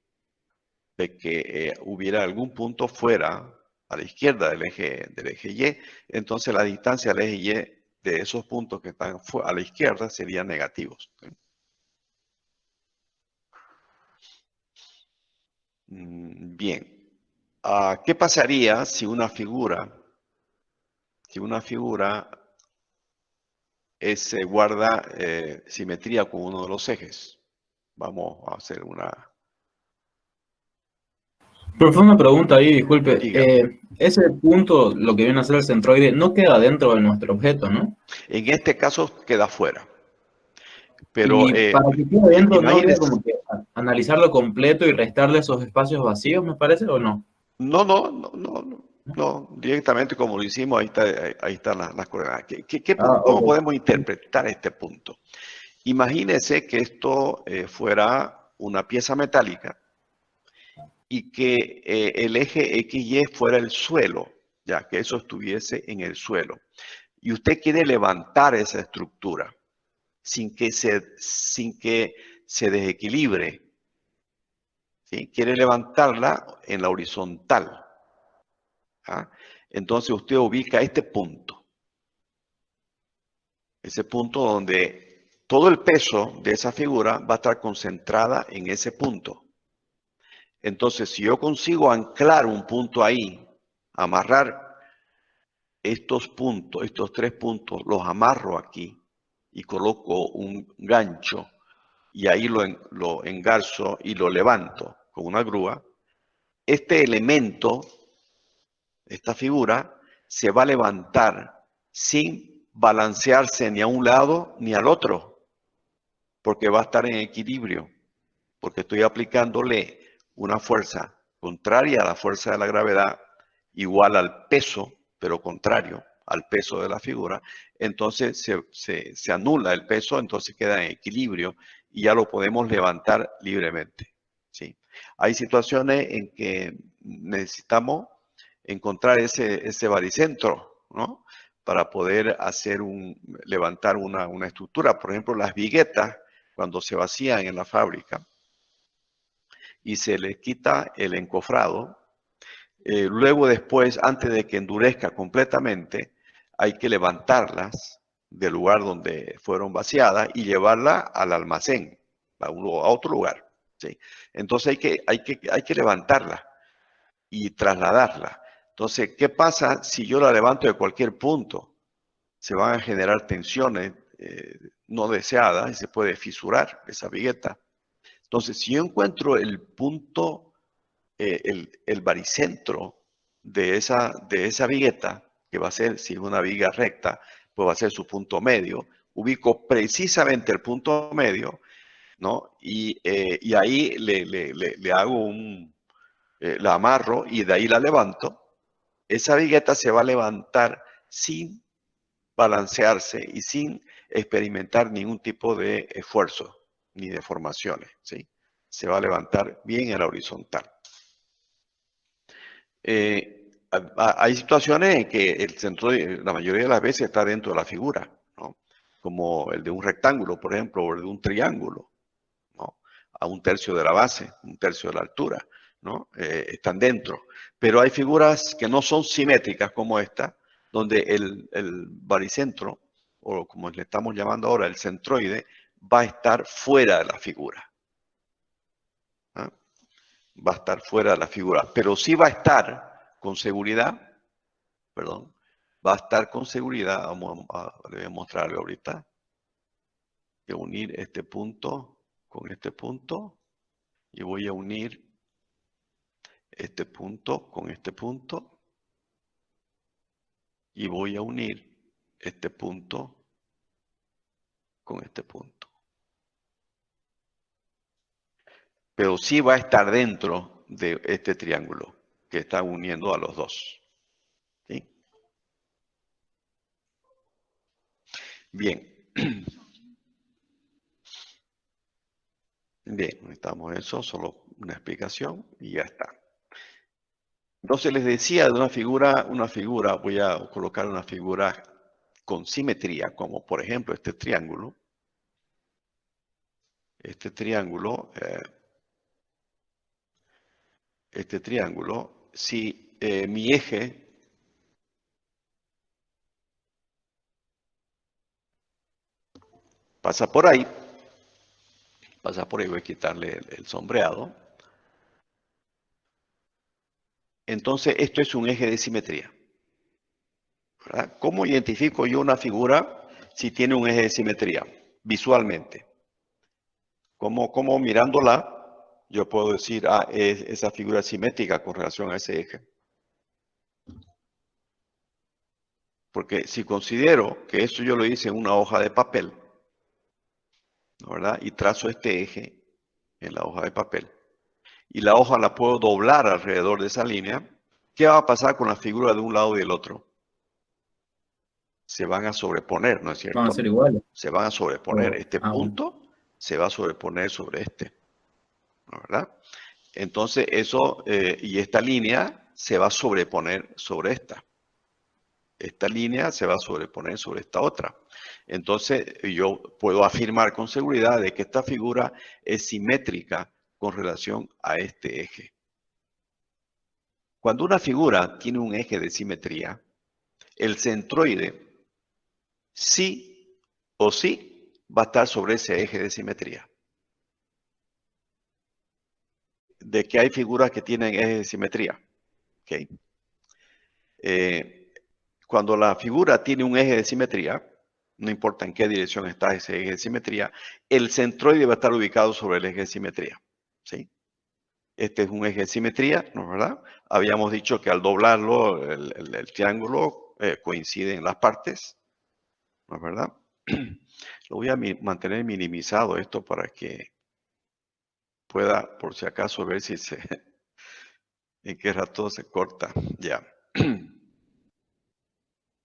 [SPEAKER 1] hubiera algún punto fuera a la izquierda del eje Y, entonces la distancia al eje Y de esos puntos que están a la izquierda serían negativos. Bien. ¿Qué pasaría si una figura guarda simetría con uno de los ejes? Vamos a hacer una...
[SPEAKER 3] Profe, una pregunta ahí, disculpe.
[SPEAKER 1] Diga.
[SPEAKER 3] Ese punto, lo que viene a ser el centroide, no queda dentro de nuestro objeto, ¿no?
[SPEAKER 1] En este caso queda fuera. Pero
[SPEAKER 3] Y para que quede dentro, ¿no habría
[SPEAKER 1] imagínense,
[SPEAKER 3] como que analizarlo completo y restarle esos espacios vacíos, me parece, o no?
[SPEAKER 1] no, directamente como lo hicimos, ahí están las coordenadas.
[SPEAKER 3] Ah,
[SPEAKER 1] ¿Cómo
[SPEAKER 3] ok.
[SPEAKER 1] podemos interpretar este punto? Imagínense que esto fuera una pieza metálica y que el eje XY fuera el suelo, ya que eso estuviese en el suelo. Y usted quiere levantar esa estructura sin que se desequilibre, ¿sí? Quiere levantarla en la horizontal. ¿Ah? Entonces usted ubica este punto, ese punto donde todo el peso de esa figura va a estar concentrada en ese punto. Entonces, si yo consigo anclar un punto ahí, amarrar estos puntos, estos 3 puntos, los amarro aquí y coloco un gancho y ahí lo engarzo y lo levanto con una grúa, este elemento, esta figura, se va a levantar sin balancearse ni a un lado ni al otro, porque va a estar en equilibrio, porque estoy aplicándole una fuerza contraria a la fuerza de la gravedad, igual al peso, pero contrario al peso de la figura, entonces se anula el peso, entonces queda en equilibrio y ya lo podemos levantar libremente. ¿Sí? Hay situaciones en que necesitamos encontrar ese baricentro, ¿no? Para poder levantar una estructura. Por ejemplo, las viguetas, cuando se vacían en la fábrica y se les quita el encofrado, luego después, antes de que endurezca completamente, hay que levantarlas del lugar donde fueron vaciadas y llevarlas al almacén, a otro lugar. ¿Sí? Entonces hay que levantarla y trasladarla. Entonces, ¿qué pasa si yo la levanto de cualquier punto? Se van a generar tensiones no deseadas y se puede fisurar esa vigueta. Entonces, si yo encuentro el punto, el baricentro de esa vigueta, que va a ser, si es una viga recta, pues va a ser su punto medio, ubico precisamente el punto medio, ¿no? Y ahí le hago la amarro y de ahí la levanto. Esa vigueta se va a levantar sin balancearse y sin experimentar ningún tipo de esfuerzo ni deformaciones, ¿sí? Se va a levantar bien en la horizontal. Hay situaciones en que el centro, la mayoría de las veces, está dentro de la figura, ¿no? Como el de un rectángulo, por ejemplo, o el de un triángulo, ¿no? A un tercio de la base, un tercio de la altura, ¿no? Están dentro. Pero hay figuras que no son simétricas como esta, donde el baricentro, o como le estamos llamando ahora, el centroide, va a estar fuera de la figura. ¿Ah? Va a estar fuera de la figura, pero sí va a estar con seguridad, perdón, va a estar con seguridad, le voy a mostrar algo ahorita, voy a unir este punto con este punto, y voy a unir este punto con este punto, y voy a unir este punto con este punto. Pero sí va a estar dentro de este triángulo que está uniendo a los dos. ¿Sí? Bien. Bien, necesitamos eso, solo una explicación y ya está. Entonces les decía de una figura, voy a colocar una figura con simetría, como por ejemplo este triángulo. Este triángulo, si mi eje pasa por ahí, voy a quitarle el sombreado. Entonces esto es un eje de simetría, ¿verdad? ¿Cómo identifico yo una figura si tiene un eje de simetría? Visualmente. ¿Cómo mirándola yo puedo decir, esa figura es simétrica con relación a ese eje? Porque si considero que esto yo lo hice en una hoja de papel, ¿no? ¿Verdad? Y trazo este eje en la hoja de papel. Y la hoja la puedo doblar alrededor de esa línea. ¿Qué va a pasar con la figura de un lado y del otro? Se van a sobreponer, ¿no es
[SPEAKER 3] Van a
[SPEAKER 1] cierto?
[SPEAKER 3] ser iguales.
[SPEAKER 1] Se van a sobreponer. Este
[SPEAKER 3] Bueno.
[SPEAKER 1] punto se va a sobreponer sobre este, ¿no? ¿Verdad? Entonces eso, y esta línea se va a sobreponer sobre esta. Esta línea se va a sobreponer sobre esta otra. Entonces yo puedo afirmar con seguridad de que esta figura es simétrica con relación a este eje. Cuando una figura tiene un eje de simetría, el centroide sí o sí va a estar sobre ese eje de simetría. De que hay figuras que tienen eje de simetría. ¿Okay? Cuando la figura tiene un eje de simetría, no importa en qué dirección está ese eje de simetría, el centroide va a estar ubicado sobre el eje de simetría. ¿Sí? Este es un eje de simetría, ¿no es verdad? Habíamos dicho que al doblarlo, el triángulo coincide en las partes, ¿no es verdad? Lo voy a mantener minimizado esto para que pueda, por si acaso, ver si se, en qué rato se corta. Ya.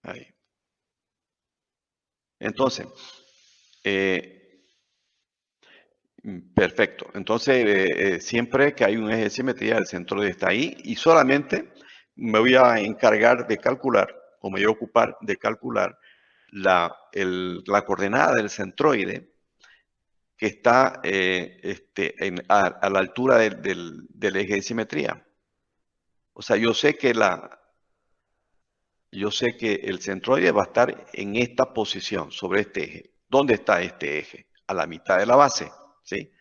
[SPEAKER 1] Ahí. Entonces, perfecto. Entonces, siempre que hay un eje de simetría, el centroide está ahí y solamente me voy a encargar de calcular, o me voy a ocupar de calcular la coordenada del centroide que está a la altura del eje de simetría. O sea, yo sé que el centroide va a estar en esta posición, sobre este eje. ¿Dónde está este eje? A la mitad de la base, ¿sí?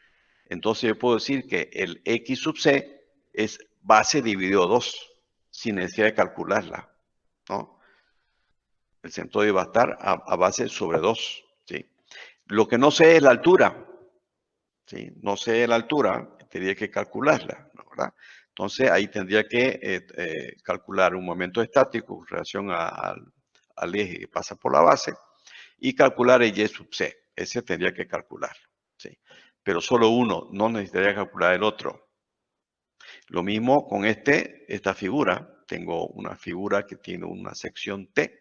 [SPEAKER 1] Entonces yo puedo decir que el x sub c es base dividido 2, sin necesidad de calcularla, ¿no? El centroide va a estar a base sobre 2, ¿sí? Lo que no sé es la altura, ¿sí? No sé la altura, tendría que calcularla, ¿no? ¿Verdad? Entonces ahí tendría que calcular un momento estático en relación al eje que pasa por la base y calcular el y sub c. Ese tendría que calcularlo, ¿sí? Pero solo uno, no necesitaría calcular el otro. Lo mismo con esta figura. Tengo una figura que tiene una sección T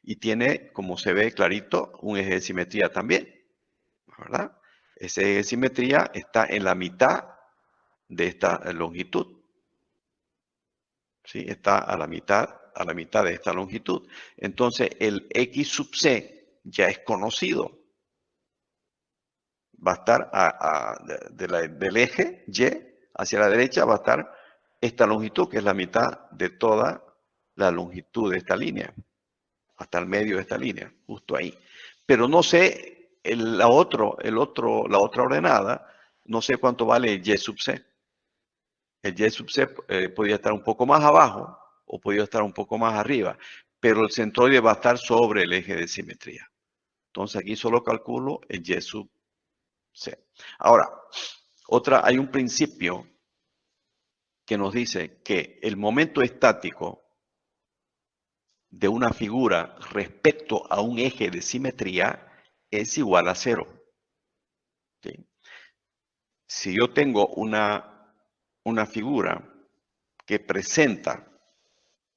[SPEAKER 1] y tiene, como se ve clarito, un eje de simetría también, ¿verdad? Ese eje de simetría está en la mitad de esta longitud. ¿Sí? Está a la mitad de esta longitud. Entonces, el x sub c ya es conocido. Va a estar del eje Y hacia la derecha, va a estar esta longitud, que es la mitad de toda la longitud de esta línea, hasta el medio de esta línea, justo ahí. Pero no sé la otra ordenada, no sé cuánto vale el Y sub c. El Y sub c podría estar un poco más abajo o podría estar un poco más arriba, pero el centroide va a estar sobre el eje de simetría. Entonces aquí solo calculo el Y sub c. Ahora, hay un principio que nos dice que el momento estático de una figura respecto a un eje de simetría es igual a 0. ¿Sí? Si yo tengo una figura que presenta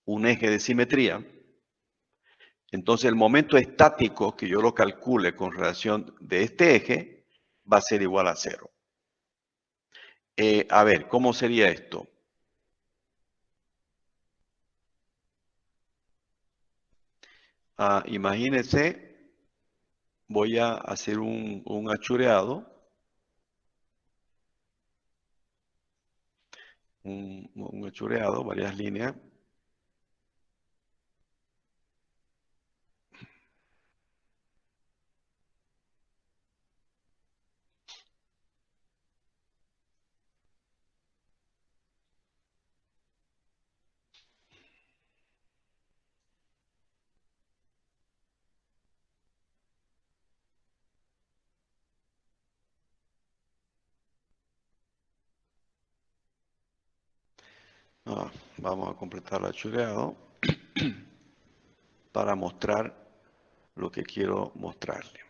[SPEAKER 1] un eje de simetría, entonces el momento estático que yo lo calcule con relación de este eje va a ser igual a 0. A ver, ¿cómo sería esto? Imagínense, voy a hacer un achureado, un achureado, varias líneas. Vamos a completar el achureado para mostrar lo que quiero mostrarle.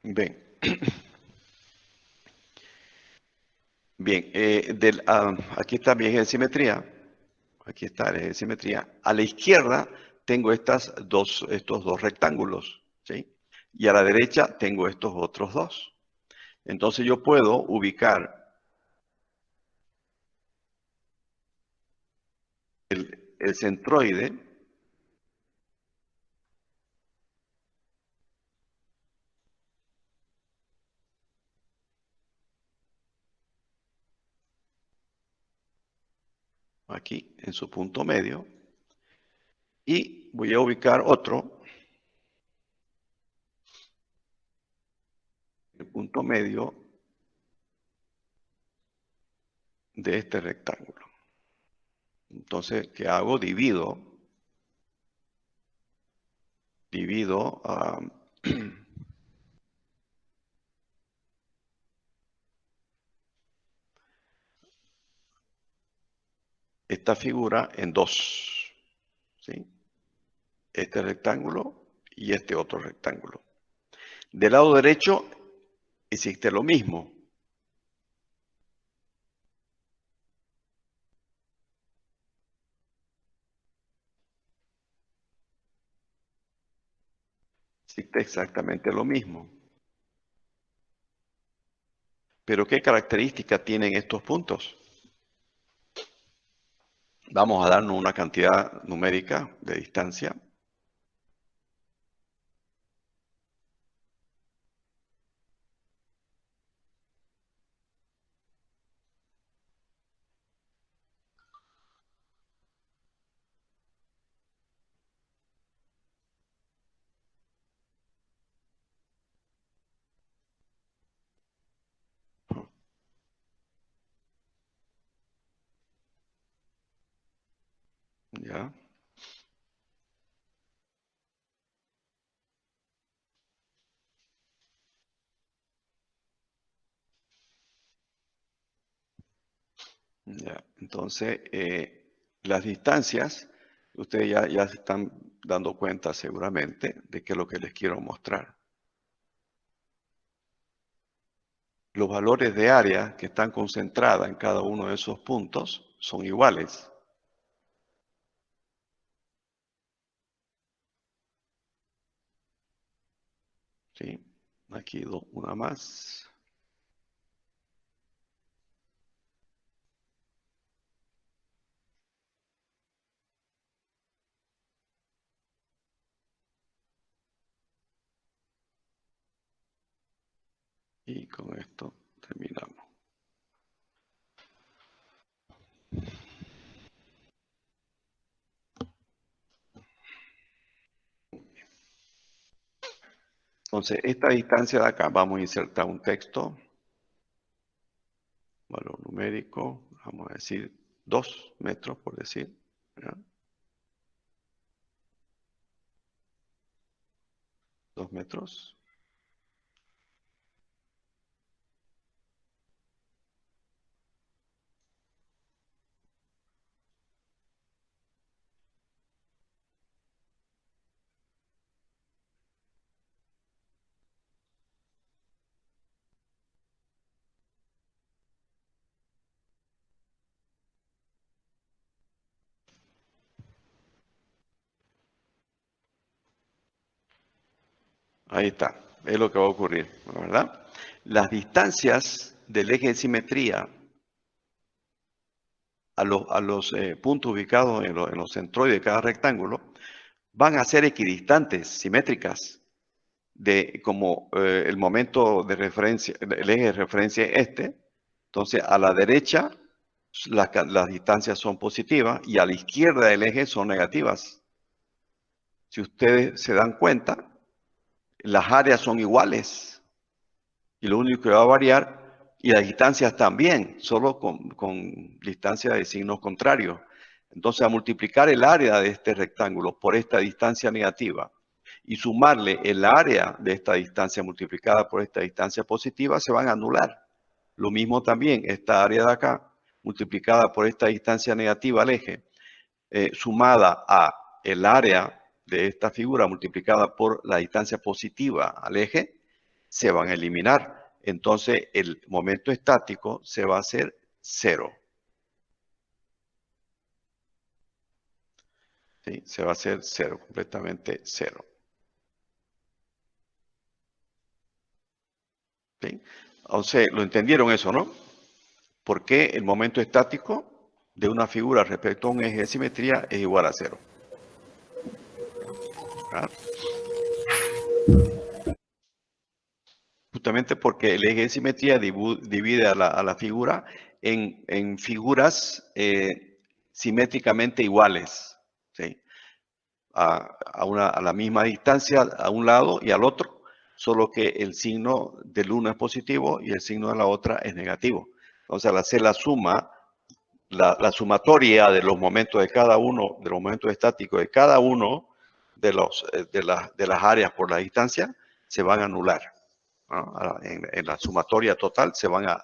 [SPEAKER 1] Bien. Bien, aquí está mi eje de simetría. Aquí está el eje de simetría. A la izquierda tengo estos dos rectángulos, ¿sí? Y a la derecha tengo estos otros dos. Entonces yo puedo ubicar el centroide aquí en su punto medio y voy a ubicar otro, el punto medio de este rectángulo. Entonces, ¿qué hago? Divido esta figura en dos, ¿sí? Este rectángulo y este otro rectángulo. Del lado derecho existe lo mismo. Existe exactamente lo mismo. Pero ¿qué características tienen estos puntos? Vamos a darnos una cantidad numérica de distancia. ¿Ya? Ya. Entonces, las distancias, ustedes ya se están dando cuenta seguramente de qué es lo que les quiero mostrar. Los valores de área que están concentradas en cada uno de esos puntos son iguales. ¿Sí? Aquí una más. Y con esto terminamos. Entonces, esta distancia de acá, vamos a insertar un texto, valor numérico, vamos a decir 2 metros, por decir. ¿Ya? 2 metros. Ahí está, es lo que va a ocurrir, ¿verdad? Las distancias del eje de simetría a los puntos ubicados en los centroides de cada rectángulo van a ser equidistantes, simétricas, como el momento de referencia, el eje de referencia es este. Entonces, a la derecha las distancias son positivas y a la izquierda del eje son negativas. Si ustedes se dan cuenta, las áreas son iguales y lo único que va a variar, y las distancias también, solo con distancia de signos contrarios. Entonces, a multiplicar el área de este rectángulo por esta distancia negativa y sumarle el área de esta distancia multiplicada por esta distancia positiva, se van a anular. Lo mismo también, esta área de acá, multiplicada por esta distancia negativa al eje, sumada a el área de esta figura multiplicada por la distancia positiva al eje, se van a eliminar. Entonces, el momento estático se va a hacer 0. ¿Sí? Se va a hacer 0, completamente 0. ¿Sí? Entonces, ¿lo entendieron eso, no? ¿Por qué el momento estático de una figura respecto a un eje de simetría es igual a 0? ¿Ah? Justamente porque el eje de simetría divide a la figura en figuras simétricamente iguales, ¿sí? A la misma distancia a un lado y al otro, solo que el signo del uno es positivo y el signo de la otra es negativo. Entonces, al hacer la suma, la sumatoria de los momentos de cada uno, de los momentos estáticos de cada uno de las áreas por la distancia, se van a anular, ¿no? En la sumatoria total se van a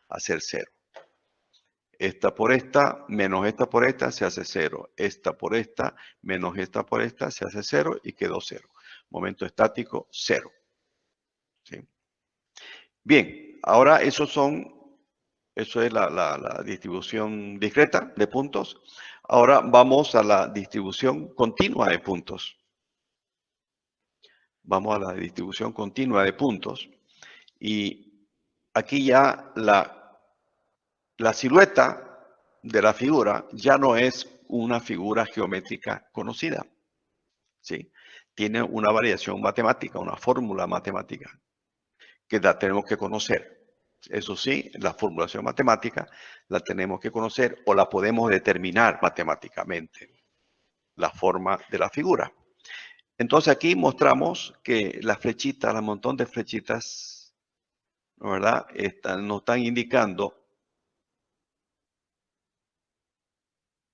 [SPEAKER 1] hacer 0. Esta por esta, menos esta por esta, se hace 0. Esta por esta, menos esta por esta, se hace 0 y quedó 0. Momento estático, 0. ¿Sí? Bien, ahora eso es la distribución discreta de puntos. Ahora vamos a la distribución continua de puntos. Vamos a la distribución continua de puntos. Y aquí ya la silueta de la figura ya no es una figura geométrica conocida. ¿Sí? Tiene una variación matemática, una fórmula matemática que la tenemos que conocer. Eso sí, la formulación matemática la tenemos que conocer o la podemos determinar matemáticamente, la forma de la figura. Entonces aquí mostramos que las flechitas, el montón de flechitas, ¿verdad? Nos están indicando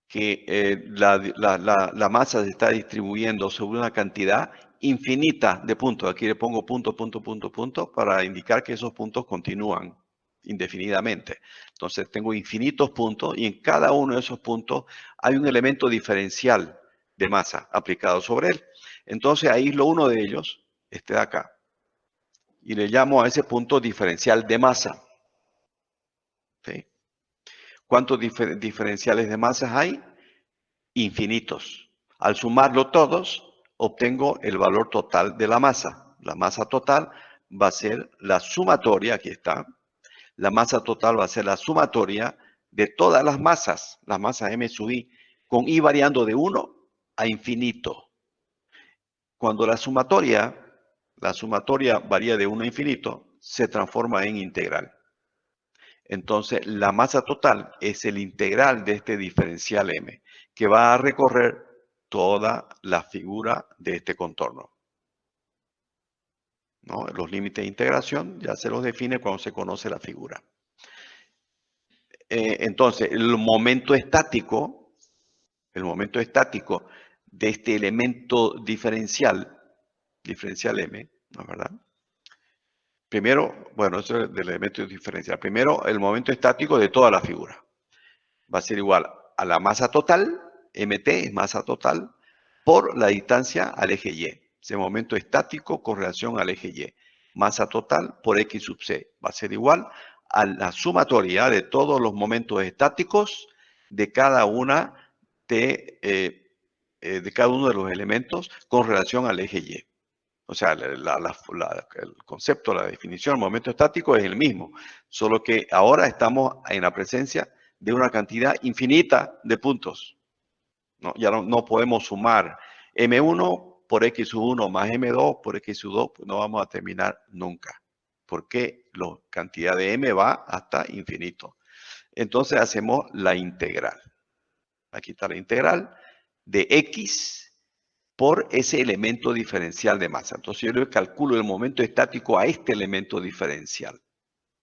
[SPEAKER 1] que la masa se está distribuyendo sobre una cantidad infinita de puntos. Aquí le pongo punto, punto, punto, punto, para indicar que esos puntos continúan indefinidamente. Entonces tengo infinitos puntos y en cada uno de esos puntos hay un elemento diferencial de masa aplicado sobre él. Entonces aíslo uno de ellos, este de acá, y le llamo a ese punto diferencial de masa. ¿Sí? ¿Cuántos diferenciales de masas hay? Infinitos. Al sumarlo todos, obtengo el valor total de la masa. La masa total va a ser la sumatoria, aquí está. La masa total va a ser la sumatoria de todas las masas m sub i, con i variando de 1 a infinito. Cuando la sumatoria varía de 1 a infinito, se transforma en integral. Entonces, la masa total es el integral de este diferencial m, que va a recorrer toda la figura de este contorno, ¿no? Los límites de integración ya se los define cuando se conoce la figura. Entonces, el momento estático de este elemento diferencial m, ¿no es verdad? Primero, bueno, eso es del elemento diferencial. Primero, el momento estático de toda la figura va a ser igual a la masa total, mt es masa total, por la distancia al eje y. Ese momento estático con relación al eje y. Masa total por x sub c va a ser igual a la sumatoria de todos los momentos estáticos de cada uno de los elementos con relación al eje y. O sea, el concepto, la definición, el momento estático es el mismo, solo que ahora estamos en la presencia de una cantidad infinita de puntos. ¿No? Ya no podemos sumar M1 por X1 más M2 por X2, pues no vamos a terminar nunca, porque la cantidad de M va hasta infinito. Entonces hacemos la integral. Aquí está la integral de X por ese elemento diferencial de masa. Entonces yo le calculo el momento estático a este elemento diferencial,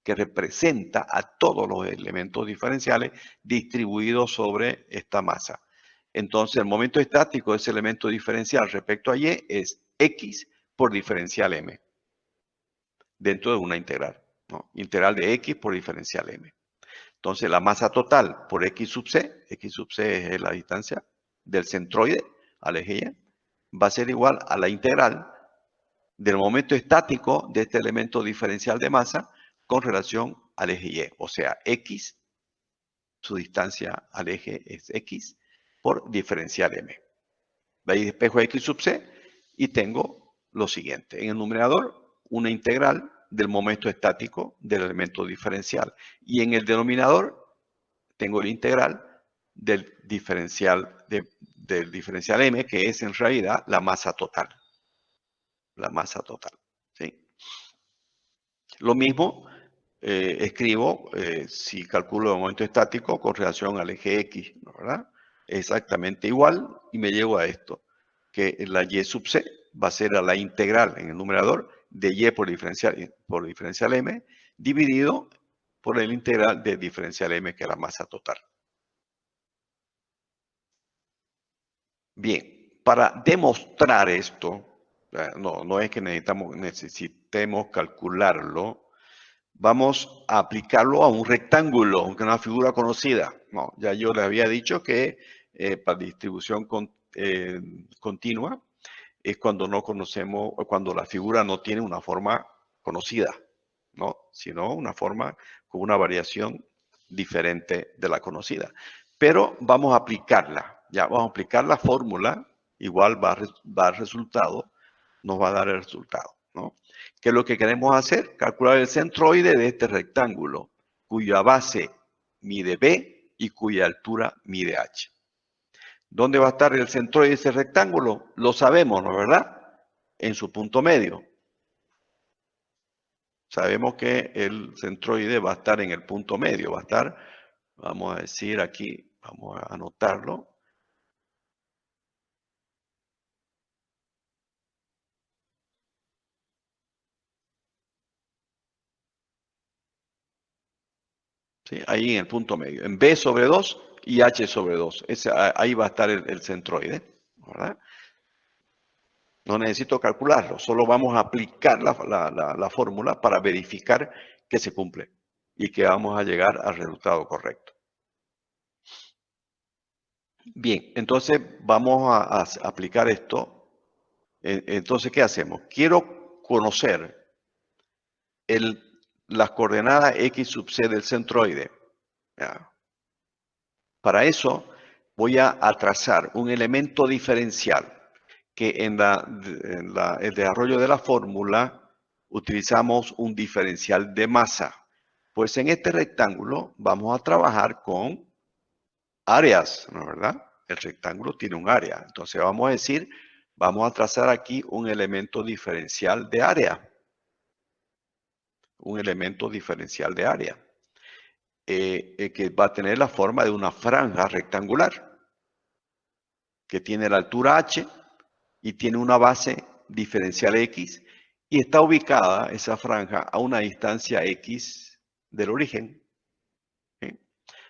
[SPEAKER 1] que representa a todos los elementos diferenciales distribuidos sobre esta masa. Entonces el momento estático de ese elemento diferencial respecto a y es x por diferencial m, dentro de una integral, ¿no? Integral de x por diferencial m. Entonces la masa total por x sub c es la distancia del centroide al eje y, va a ser igual a la integral del momento estático de este elemento diferencial de masa con relación al eje Y. O sea, X, su distancia al eje es X por diferencial M. De ahí despejo X sub C y tengo lo siguiente. En el numerador, una integral del momento estático del elemento diferencial. Y en el denominador, tengo la integral del diferencial M, que es en realidad la masa total. La masa total. ¿Sí? Lo mismo escribo si calculo el momento estático con relación al eje X, ¿no? ¿Verdad? Exactamente igual y me llevo a esto, que la Y sub C va a ser a la integral en el numerador de Y por diferencial M dividido por el integral de diferencial M, que es la masa total. Bien, para demostrar esto, no es que necesitemos calcularlo, vamos a aplicarlo a un rectángulo, aunque una figura conocida. No, ya yo les había dicho que para distribución continua es cuando no conocemos, cuando la figura no tiene una forma conocida, ¿no? Sino una forma con una variación diferente de la conocida. Pero vamos a aplicarla, ya vamos a aplicar la fórmula, igual va a dar resultado, nos va a dar el resultado, ¿no? ¿Qué es lo que queremos hacer? Calcular el centroide de este rectángulo, cuya base mide B y cuya altura mide H. ¿Dónde va a estar el centroide de ese rectángulo? Lo sabemos, ¿no es verdad? En su punto medio. Sabemos que el centroide va a estar en el punto medio, va a estar, vamos a decir aquí, vamos a anotarlo. ¿Sí? Ahí en el punto medio, en B sobre 2 y H sobre 2. Ahí va a estar el centroide, ¿verdad? No necesito calcularlo, solo vamos a aplicar la fórmula para verificar que se cumple y que vamos a llegar al resultado correcto. Bien, entonces vamos a aplicar esto. Entonces, ¿qué hacemos? Quiero conocer las coordenadas X sub C del centroide. ¿Ya? Para eso voy a trazar un elemento diferencial que en el desarrollo de la fórmula utilizamos un diferencial de masa. Pues en este rectángulo vamos a trabajar con áreas, ¿no es verdad? El rectángulo tiene un área. Entonces vamos a decir, vamos a trazar aquí un elemento diferencial de área. Un elemento diferencial de área. Que va a tener la forma de una franja rectangular. Que tiene la altura H y tiene una base diferencial X y está ubicada esa franja a una distancia X del origen, ¿sí?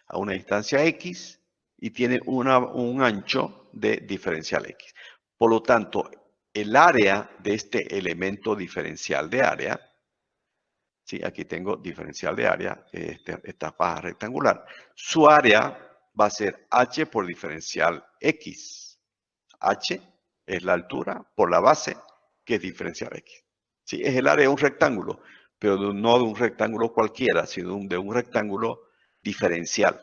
[SPEAKER 1] A una distancia X y tiene un ancho de diferencial X. Por lo tanto, el área de este elemento diferencial de área, ¿sí? Aquí tengo diferencial de área, esta faja rectangular, su área va a ser H por diferencial X. H es la altura por la base, que es diferencial X. Sí, es el área de un rectángulo, pero no de un rectángulo cualquiera, sino de un rectángulo diferencial,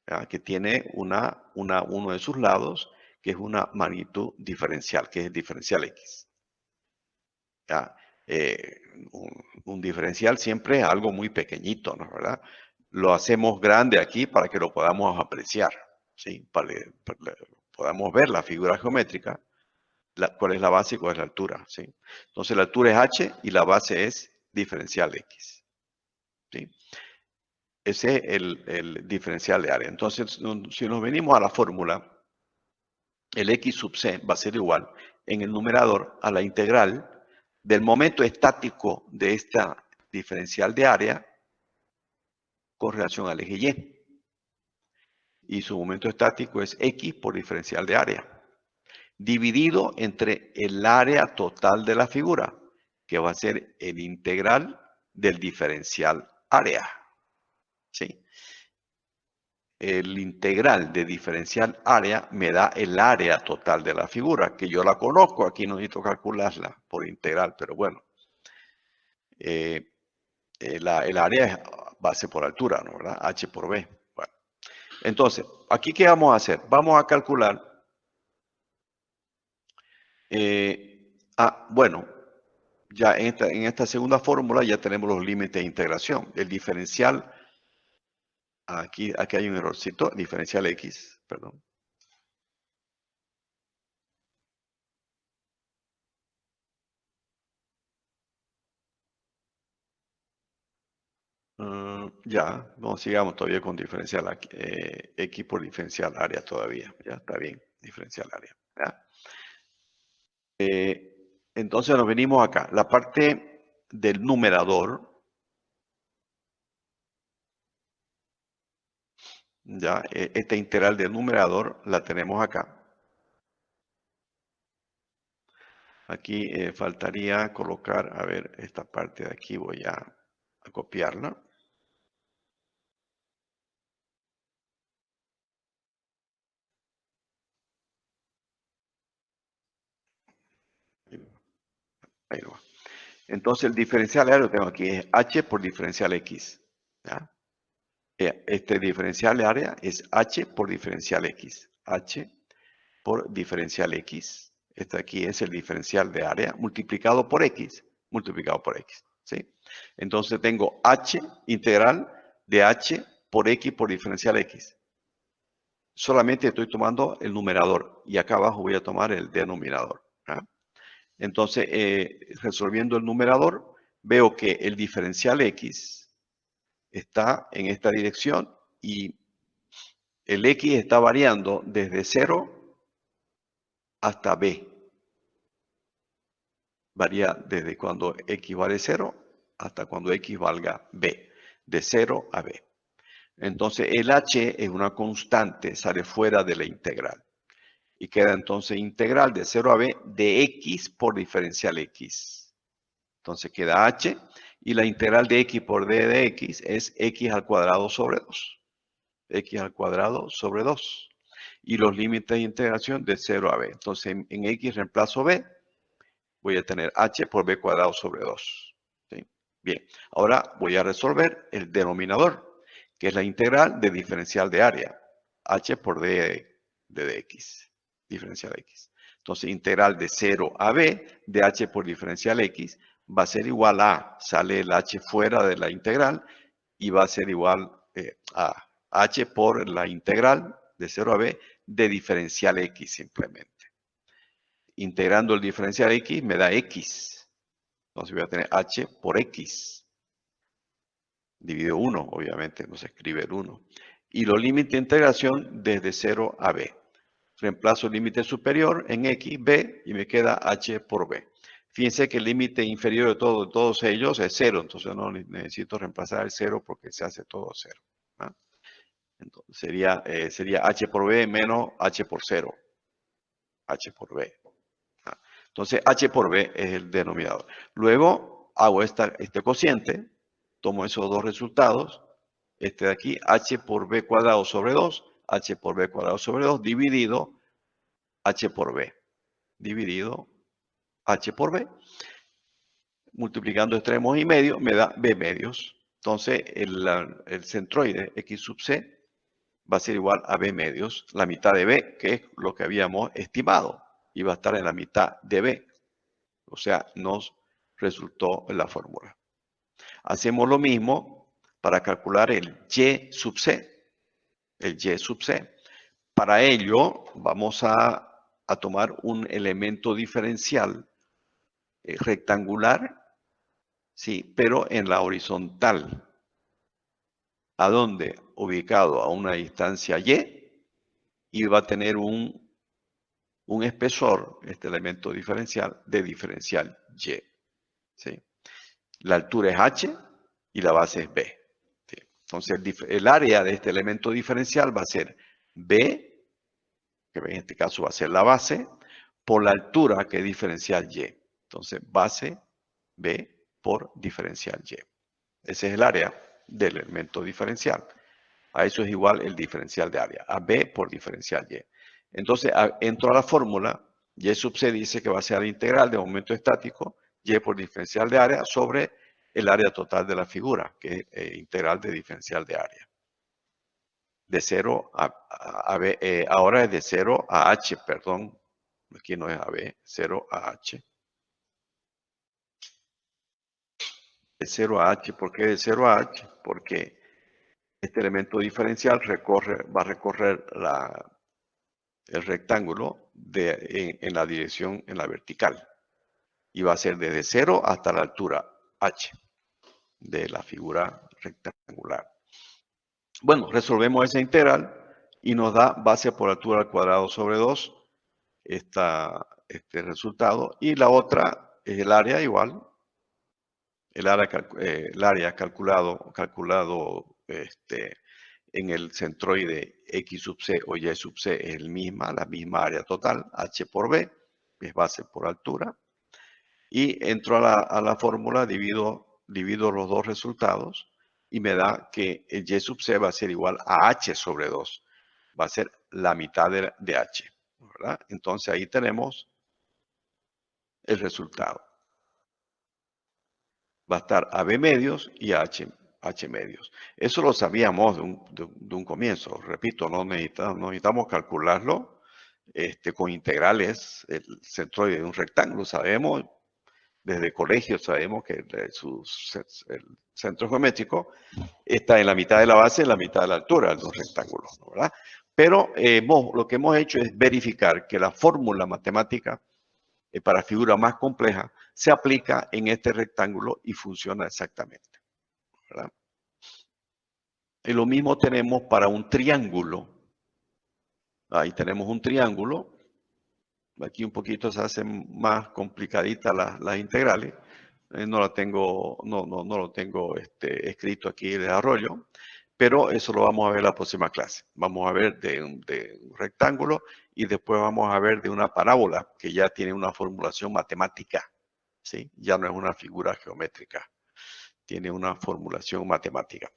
[SPEAKER 1] ¿ya? Que tiene uno de sus lados, que es una magnitud diferencial, que es el diferencial X. ¿Ya? Un diferencial siempre es algo muy pequeñito, ¿no es verdad? Lo hacemos grande aquí para que lo podamos apreciar, ¿sí? Para podamos ver la figura geométrica, cuál es la base y cuál es la altura, ¿sí? Entonces la altura es H y la base es diferencial X, ¿sí? Ese es el diferencial de área. Entonces, si nos venimos a la fórmula, el X sub C va a ser igual en el numerador a la integral del momento estático de esta diferencial de área con relación al eje Y. Y su momento estático es X por diferencial de área, dividido entre el área total de la figura, que va a ser el integral del diferencial área. ¿Sí? el integral de diferencial área me da el área total de la figura, que yo la conozco, aquí no necesito calcularla por integral, pero bueno. El área es base por altura, ¿no? ¿Verdad? H por B. Bueno. Entonces, aquí ¿qué vamos a hacer? Vamos a calcular. Bueno, ya en esta segunda fórmula ya tenemos los límites de integración. El diferencial, aquí hay un errorcito, diferencial X, perdón. Ya, no sigamos todavía con diferencial aquí, X por diferencial área todavía. Ya está bien, diferencial área. ¿Ya? Entonces nos venimos acá. La parte del numerador, ya, esta integral del numerador la tenemos acá. Aquí faltaría colocar, a ver, esta parte de aquí voy a copiarla. Ahí lo va. Entonces el diferencial área lo tengo aquí, es H por diferencial X. ¿Ya? Este diferencial de área es H por diferencial X. H por diferencial X. Este aquí es el diferencial de área multiplicado por X. Multiplicado por X. ¿Sí? Entonces tengo H integral de H por X por diferencial X. Solamente estoy tomando el numerador y acá abajo voy a tomar el denominador. ¿Ya? Entonces, resolviendo el numerador, veo que el diferencial X está en esta dirección y el X está variando desde 0 hasta B. Varía desde cuando X vale 0 hasta cuando X valga B. De 0 a B. Entonces, el H es una constante, sale fuera de la integral. Y queda entonces integral de 0 a B de X por diferencial X. Entonces queda H y la integral de X por D de X es X al cuadrado sobre 2. X al cuadrado sobre 2. Y los límites de integración de 0 a B. Entonces en X reemplazo B, voy a tener H por B cuadrado sobre 2. ¿Sí? Bien, ahora voy a resolver el denominador, que es la integral de diferencial de área. H por D de dx. Diferencial X. Entonces integral de 0 a B de H por diferencial X va a ser igual a, sale el H fuera de la integral y va a ser igual a H por la integral de 0 a B de diferencial X simplemente. Integrando el diferencial X me da X. Entonces voy a tener H por X. Dividido 1, obviamente, no se escribe el 1. Y los límites de integración desde 0 a B. Reemplazo el límite superior en X, B, y me queda H por B. Fíjense que el límite inferior de todos ellos es 0, entonces no necesito reemplazar el 0 porque se hace todo 0. ¿Ah? Entonces sería H por B menos H por 0. H por B. ¿Ah? Entonces H por B es el denominador. Luego hago este cociente, tomo esos dos resultados, este de aquí, H por B cuadrado sobre 2, H por B cuadrado sobre 2, dividido H por B, dividido H por B, multiplicando extremos y medio, me da B medios. Entonces, el centroide X sub C va a ser igual a B medios, la mitad de B, que es lo que habíamos estimado, y va a estar en la mitad de B. O sea, nos resultó la fórmula. Hacemos lo mismo para calcular el Y sub C. El Y sub C. Para ello, vamos a tomar un elemento diferencial rectangular, sí, pero en la horizontal. ¿A dónde? Ubicado a una distancia y va a tener un espesor, este elemento diferencial, de diferencial Y. ¿Sí? La altura es H y la base es B. ¿Sí? Entonces, el área de este elemento diferencial va a ser B, que en este caso va a ser la base, por la altura que es diferencial Y. Entonces, base B por diferencial Y. Ese es el área del elemento diferencial. A eso es igual el diferencial de área, a B por diferencial Y. Entonces, entro a la fórmula, Y sub C dice que va a ser la integral de momento estático, Y por diferencial de área sobre el área total de la figura, que es integral de diferencial de área. De 0 a B, ahora es de 0 a H, perdón. Aquí no es a B, 0 a H. De 0 a H, ¿por qué de 0 a H? Porque este elemento diferencial va a recorrer el rectángulo en la dirección, en la vertical. Y va a ser desde 0 hasta la altura H de la figura rectangular. Bueno, resolvemos esa integral y nos da base por altura al cuadrado sobre 2, este resultado. Y la otra es el área igual. El área calculado en el centroide X sub C o Y sub C es la misma área total, H por B, es base por altura. Y entro a la fórmula, divido los dos resultados y me da que el Y sub C va a ser igual a H sobre 2. Va a ser la mitad de H, ¿verdad? Entonces ahí tenemos el resultado. Va a estar a B medios y a H medios. Eso lo sabíamos de un comienzo. Repito, no necesitamos calcularlo con integrales. El centroide de un rectángulo, sabemos, desde colegio sabemos que el centro geométrico está en la mitad de la base, en la mitad de la altura de un rectángulo, ¿verdad? Pero lo que hemos hecho es verificar que la fórmula matemática para figura más compleja se aplica en este rectángulo y funciona exactamente, ¿verdad? Y lo mismo tenemos para un triángulo. Ahí tenemos un triángulo. Aquí un poquito se hacen más complicaditas las integrales. No lo tengo escrito aquí el desarrollo, pero eso lo vamos a ver en la próxima clase. Vamos a ver de un rectángulo y después vamos a ver de una parábola que ya tiene una formulación matemática, ¿sí? Ya no es una figura geométrica, tiene una formulación matemática.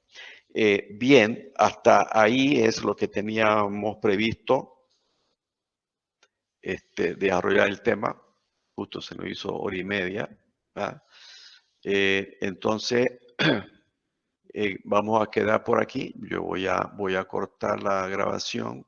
[SPEAKER 1] Bien, hasta ahí es lo que teníamos previsto desarrollar el tema. Justo se nos hizo 1:30, ¿verdad? Entonces, vamos a quedar por aquí. Yo voy a cortar la grabación.